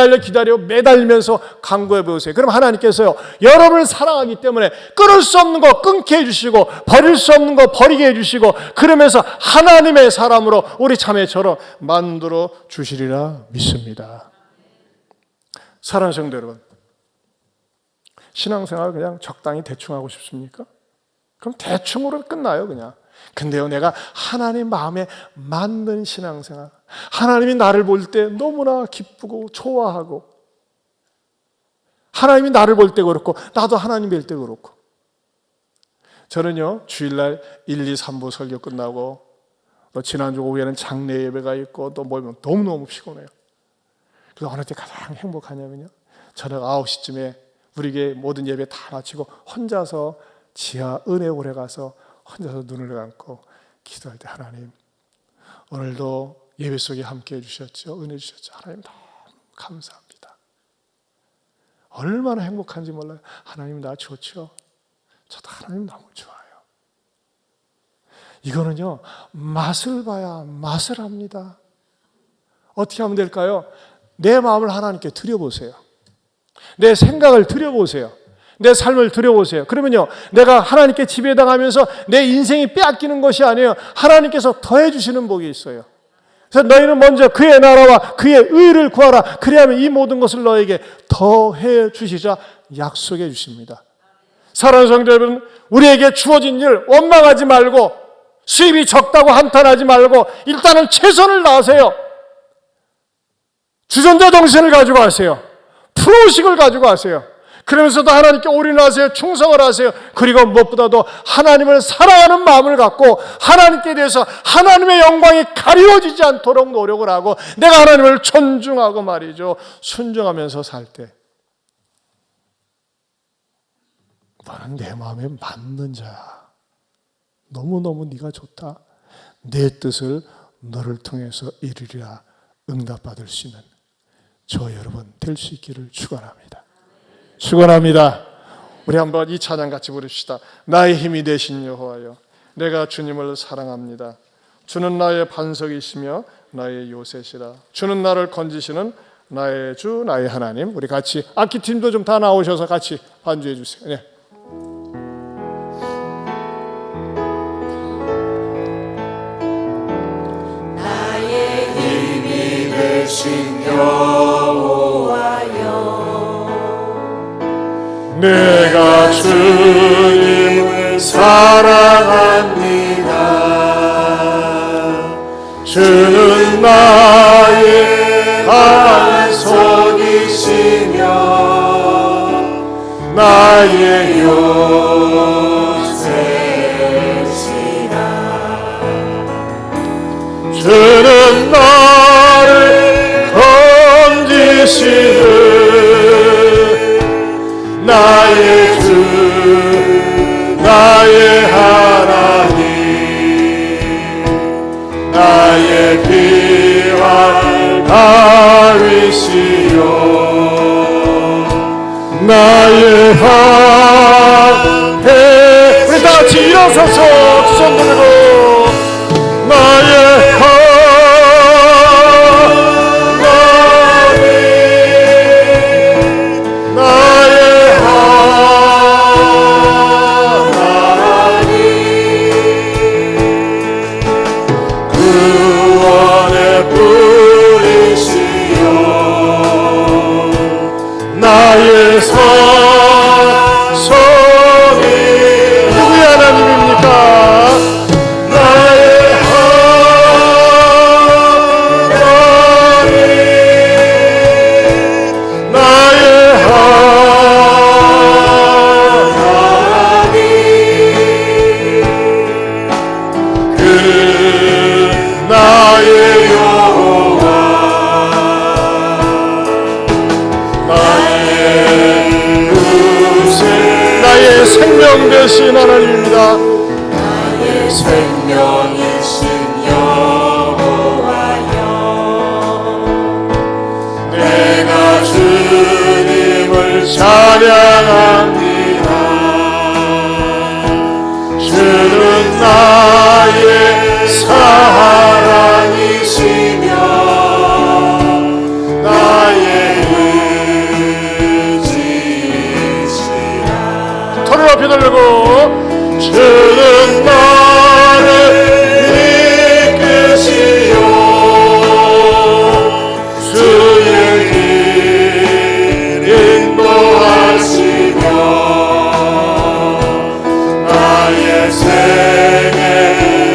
매달리면서 간구해 보세요. 그럼 하나님께서요. 여러분을 사랑하기 때문에 끊을 수 없는 거 끊게 해주시고 버릴 수 없는 거 버리게 해주시고 그러면서 하나님의 사람으로 우리 자매처럼 만들어 주시리라 믿습니다. 사랑하는 성도 여러분, 신앙생활 그냥 적당히 대충 하고 싶습니까? 그럼 대충으로 끝나요 그냥. 근데요 내가 하나님 마음에 맞는 신앙생활, 하나님이 나를 볼 때 너무나 기쁘고 좋아하고 하나님이 나를 볼 때 그렇고 나도 하나님 뵐 때 그렇고 저는요 주일날 1, 2, 3부 설교 끝나고 또 지난주 오후에는 장례 예배가 있고 또 모이면 너무너무 피곤해요. 그래서 어느 때 가장 행복하냐면요. 저녁 9시쯤에 우리 교회 모든 예배 다 마치고 혼자서 지하 은혜홀에 가서 혼자서 눈을 감고 기도할 때 하나님 오늘도 예배 속에 함께 해주셨죠. 은혜 주셨죠. 하나님 너무 감사합니다. 얼마나 행복한지 몰라요. 하나님 나 좋죠. 저도 하나님 너무 좋아요. 이거는요, 맛을 봐야 맛을 합니다. 어떻게 하면 될까요? 내 마음을 하나님께 드려보세요. 내 생각을 드려보세요. 내 삶을 드려보세요. 그러면요, 내가 하나님께 지배당하면서 내 인생이 빼앗기는 것이 아니에요. 하나님께서 더해 주시는 복이 있어요. 그래서 너희는 먼저 그의 나라와 그의 의를 구하라. 그리하면 이 모든 것을 너에게 더해 주시자 약속해 주십니다. 사랑하는 성도 여러분, 우리에게 주어진 일 원망하지 말고, 수입이 적다고 한탄하지 말고 일단은 최선을 다하세요. 주전자 정신을 가지고 하세요. 프로의식을 가지고 하세요. 그러면서도 하나님께 올인하세요. 충성을 하세요. 그리고 무엇보다도 하나님을 사랑하는 마음을 갖고 하나님께 대해서 하나님의 영광이 가리워지지 않도록 노력을 하고, 내가 하나님을 존중하고 말이죠, 순종하면서 살 때, 너는 내 마음에 맞는 자야. 너무너무 네가 좋다. 내 뜻을 너를 통해서 이루리라 응답받을 수 있는 저 여러분 될 수 있기를 축원합니다. 축원합니다. 우리 한번 이 찬양 같이 부릅시다. 나의 힘이 되신 여호와여, 내가 주님을 사랑합니다. 주는 나의 반석이시며 나의 요새시라. 주는 나를 건지시는 나의 주 나의 하나님. 우리 같이 악기팀도 좀 다 나오셔서 같이 반주해 주세요. 네. 되신 여호와여, 내가 주님을 사랑합니다. 주는 나의 반석이시며 나의 요새시라. 주는 나를 건지시는 나의 주 나의 하나님, 나의 귀한 다윗이요 나의 방패. 우리 다 같이 일어서서 두 손 들고 나의 나의 선성이 누구의 하나님입니까? 나의 하나님, 나의 하나님, 그 나의 여호와, 나의 생명 되신 하나님입니다. 나의 생명이신 여호와여, 내가 주님을 찬양합니다. 주는 나의 사랑이시며 나의 손을 앞에 들고 주는 나를 이끄시오 주의 길 인도하시며 나의 생애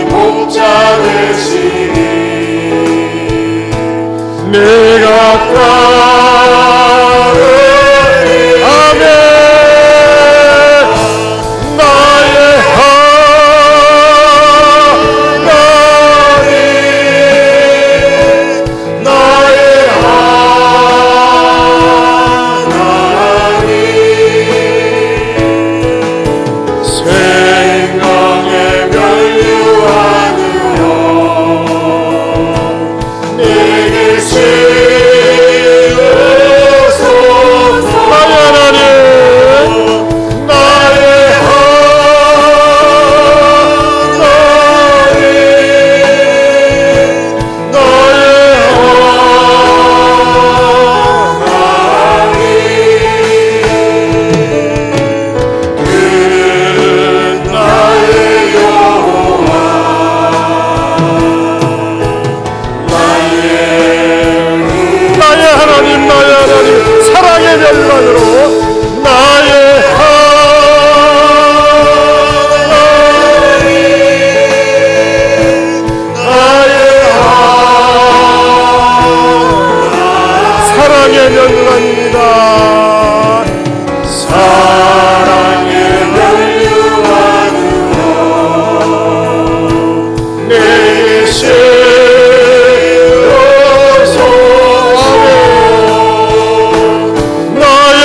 목자 되시니 내가 따르리. 아멘. 내게 연관으로 나의 사랑의 면류관입니다. 사랑의 면류관으로 내게 세워서 나의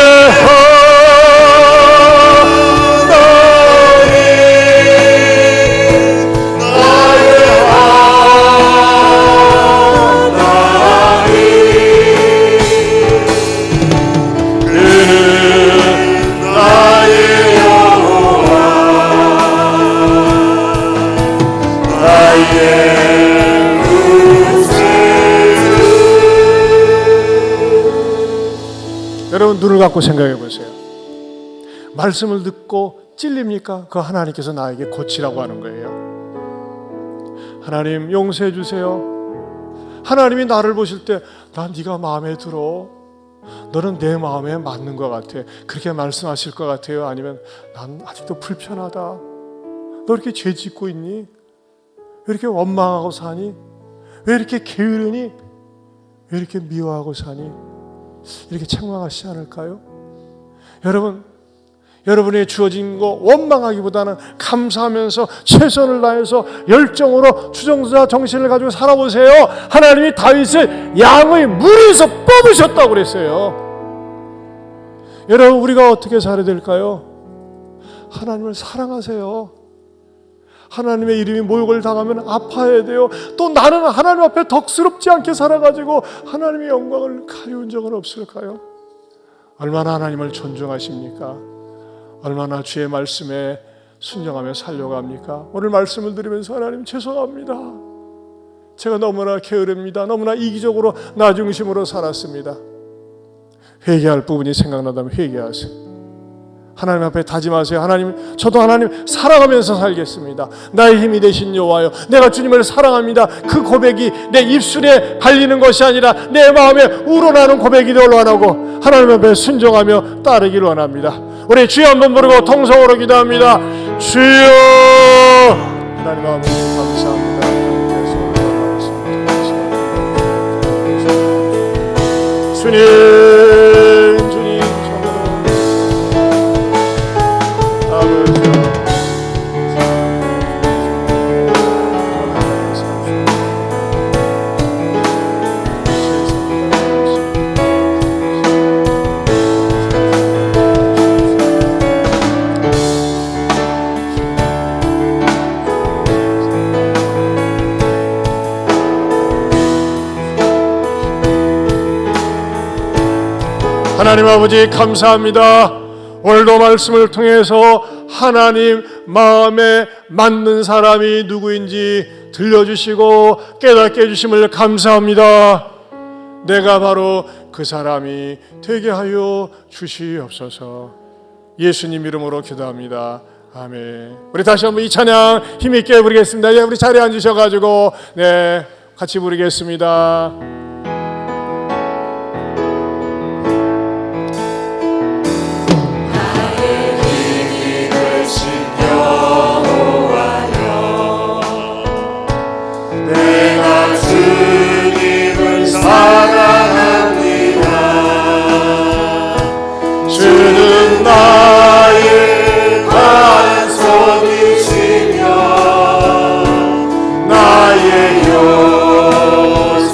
여러분, 눈을 감고 생각해 보세요. 말씀을 듣고 찔립니까? 그 하나님께서 나에게 고치라고 하는 거예요. 하나님 용서해 주세요. 하나님이 나를 보실 때 난 네가 마음에 들어. 너는 내 마음에 맞는 것 같아. 그렇게 말씀하실 것 같아요? 아니면 난 아직도 불편하다. 너 이렇게 죄 짓고 있니? 왜 이렇게 원망하고 사니? 왜 이렇게 게으르니? 왜 이렇게 미워하고 사니? 이렇게 책망하시지 않을까요? 여러분의 주어진 거 원망하기보다는 감사하면서 최선을 다해서 열정으로 주정자 정신을 가지고 살아보세요. 하나님이 다윗을 양의 무리에서 뽑으셨다고 그랬어요. 여러분, 우리가 어떻게 살아야 될까요? 하나님을 사랑하세요. 하나님의 이름이 모욕을 당하면 아파해야 돼요. 또 나는 하나님 앞에 덕스럽지 않게 살아가지고 하나님의 영광을 가리운 적은 없을까요? 얼마나 하나님을 존중하십니까? 얼마나 주의 말씀에 순종하며 살려갑니까? 오늘 말씀을 들으면서 하나님 죄송합니다. 제가 너무나 게으릅니다. 너무나 이기적으로 나 중심으로 살았습니다. 회개할 부분이 생각나다면 회개하세요. 하나님 앞에 다짐하세요. 하나님, 저도 하나님 사랑하면서 살겠습니다. 나의 힘이 되신 여호와여, 내가 주님을 사랑합니다. 그 고백이 내 입술에 발리는 것이 아니라 내 마음에 우러나는 고백이 되길 원하고 하나님 앞에 순종하며 따르길 원합니다. 우리 주여 한번 부르고 통성으로 기도합니다. 주여. 하나님 아버지 감사합니다. 주님, 주님, 하나님 아버지 감사합니다. 오늘도 말씀을 통해서 하나님 마음에 맞는 사람이 누구인지 들려주시고 깨닫게 해주심을 감사합니다. 내가 바로 그 사람이 되게 하여 주시옵소서. 예수님 이름으로 기도합니다. 아멘. 우리 다시 한번 이 찬양 힘있게 부르겠습니다. 우리 자리에 앉으셔가지고 같이 부르겠습니다. 주는 나의 반석이시며 나의 요새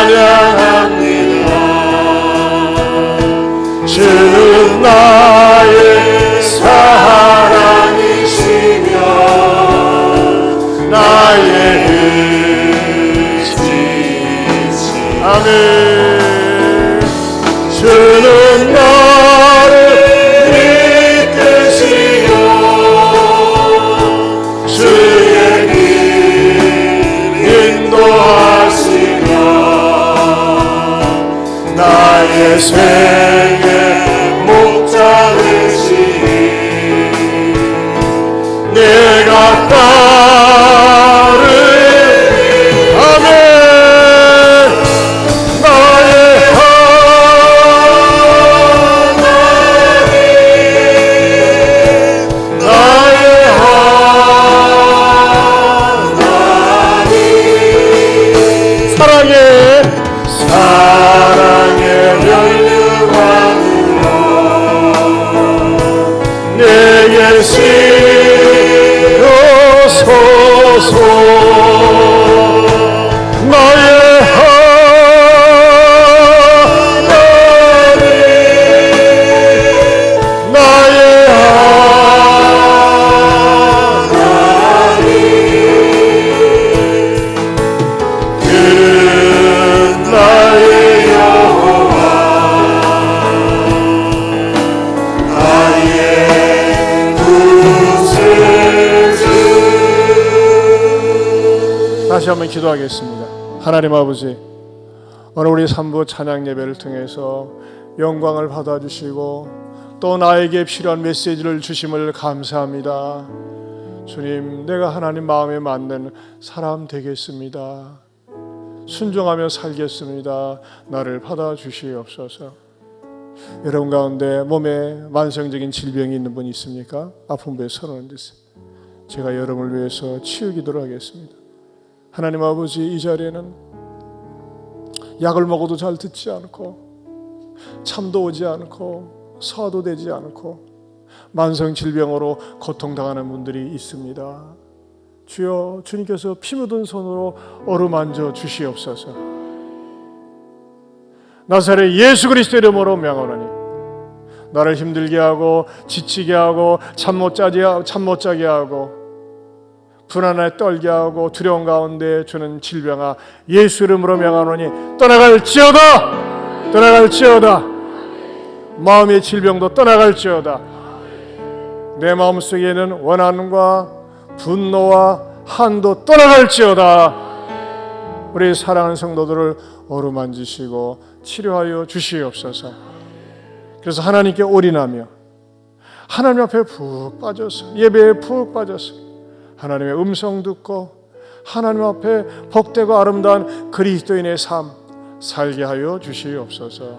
찬양합니다. 주는 나의 사랑이시며 나의 의지이시. 아멘. 주는 나를 이끄시고 주의 길 인도하시며 나의 생의 목자 되시니 내가 따르. 아멘. 나의 하나님 나의 하나님 사랑의 면류관으로 내게 실어서서 나의 하나님 나의 하나님 그는 나의 여호와 나의 구세주. 다시 한번 기도하겠습니다. 하나님 아버지, 오늘 우리 3부 찬양 예배를 통해서 영광을 받아주시고 또 나에게 필요한 메시지를 주심을 감사합니다. 주님, 내가 하나님 마음에 맞는 사람 되겠습니다. 순종하며 살겠습니다. 나를 받아주시옵소서. 여러분 가운데 몸에 만성적인 질병이 있는 분이 있습니까? 아픈 분에 서는 데서 제가 여러분을 위해서 치유기도를 하겠습니다. 하나님 아버지, 이 자리에는 약을 먹어도 잘 듣지 않고 참도 오지 않고 소화도 되지 않고 만성 질병으로 고통당하는 분들이 있습니다. 주여, 주님께서 피 묻은 손으로 어루만져 주시옵소서. 나사렛 예수 그리스도 이름으로 명하노니 나를 힘들게 하고 지치게 하고 잠 못 자게 하고 불안에 떨게 하고 두려움 가운데 주는 질병아, 예수 이름으로 명하노니 떠나갈지어다. 떠나갈지어다. 마음의 질병도 떠나갈지어다. 내 마음속에는 원한과 분노와 한도 떠나갈지어다. 우리 사랑하는 성도들을 어루만지시고 치료하여 주시옵소서. 그래서 하나님께 올인하며 하나님 앞에 푹 빠져서 예배에 푹 빠져서 하나님의 음성 듣고 하나님 앞에 복되고 아름다운 그리스도인의 삶 살게 하여 주시옵소서.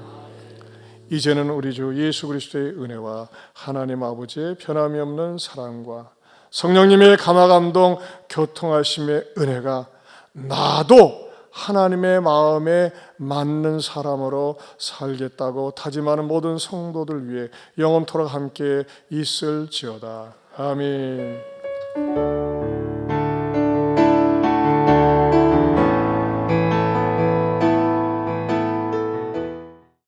이제는 우리 주 예수 그리스도의 은혜와 하나님 아버지의 변함이 없는 사랑과 성령님의 감화감동 교통하심의 은혜가 나도 하나님의 마음에 맞는 사람으로 살겠다고 다짐하는 모든 성도들 위해 영원토록 함께 있을지어다. 아멘.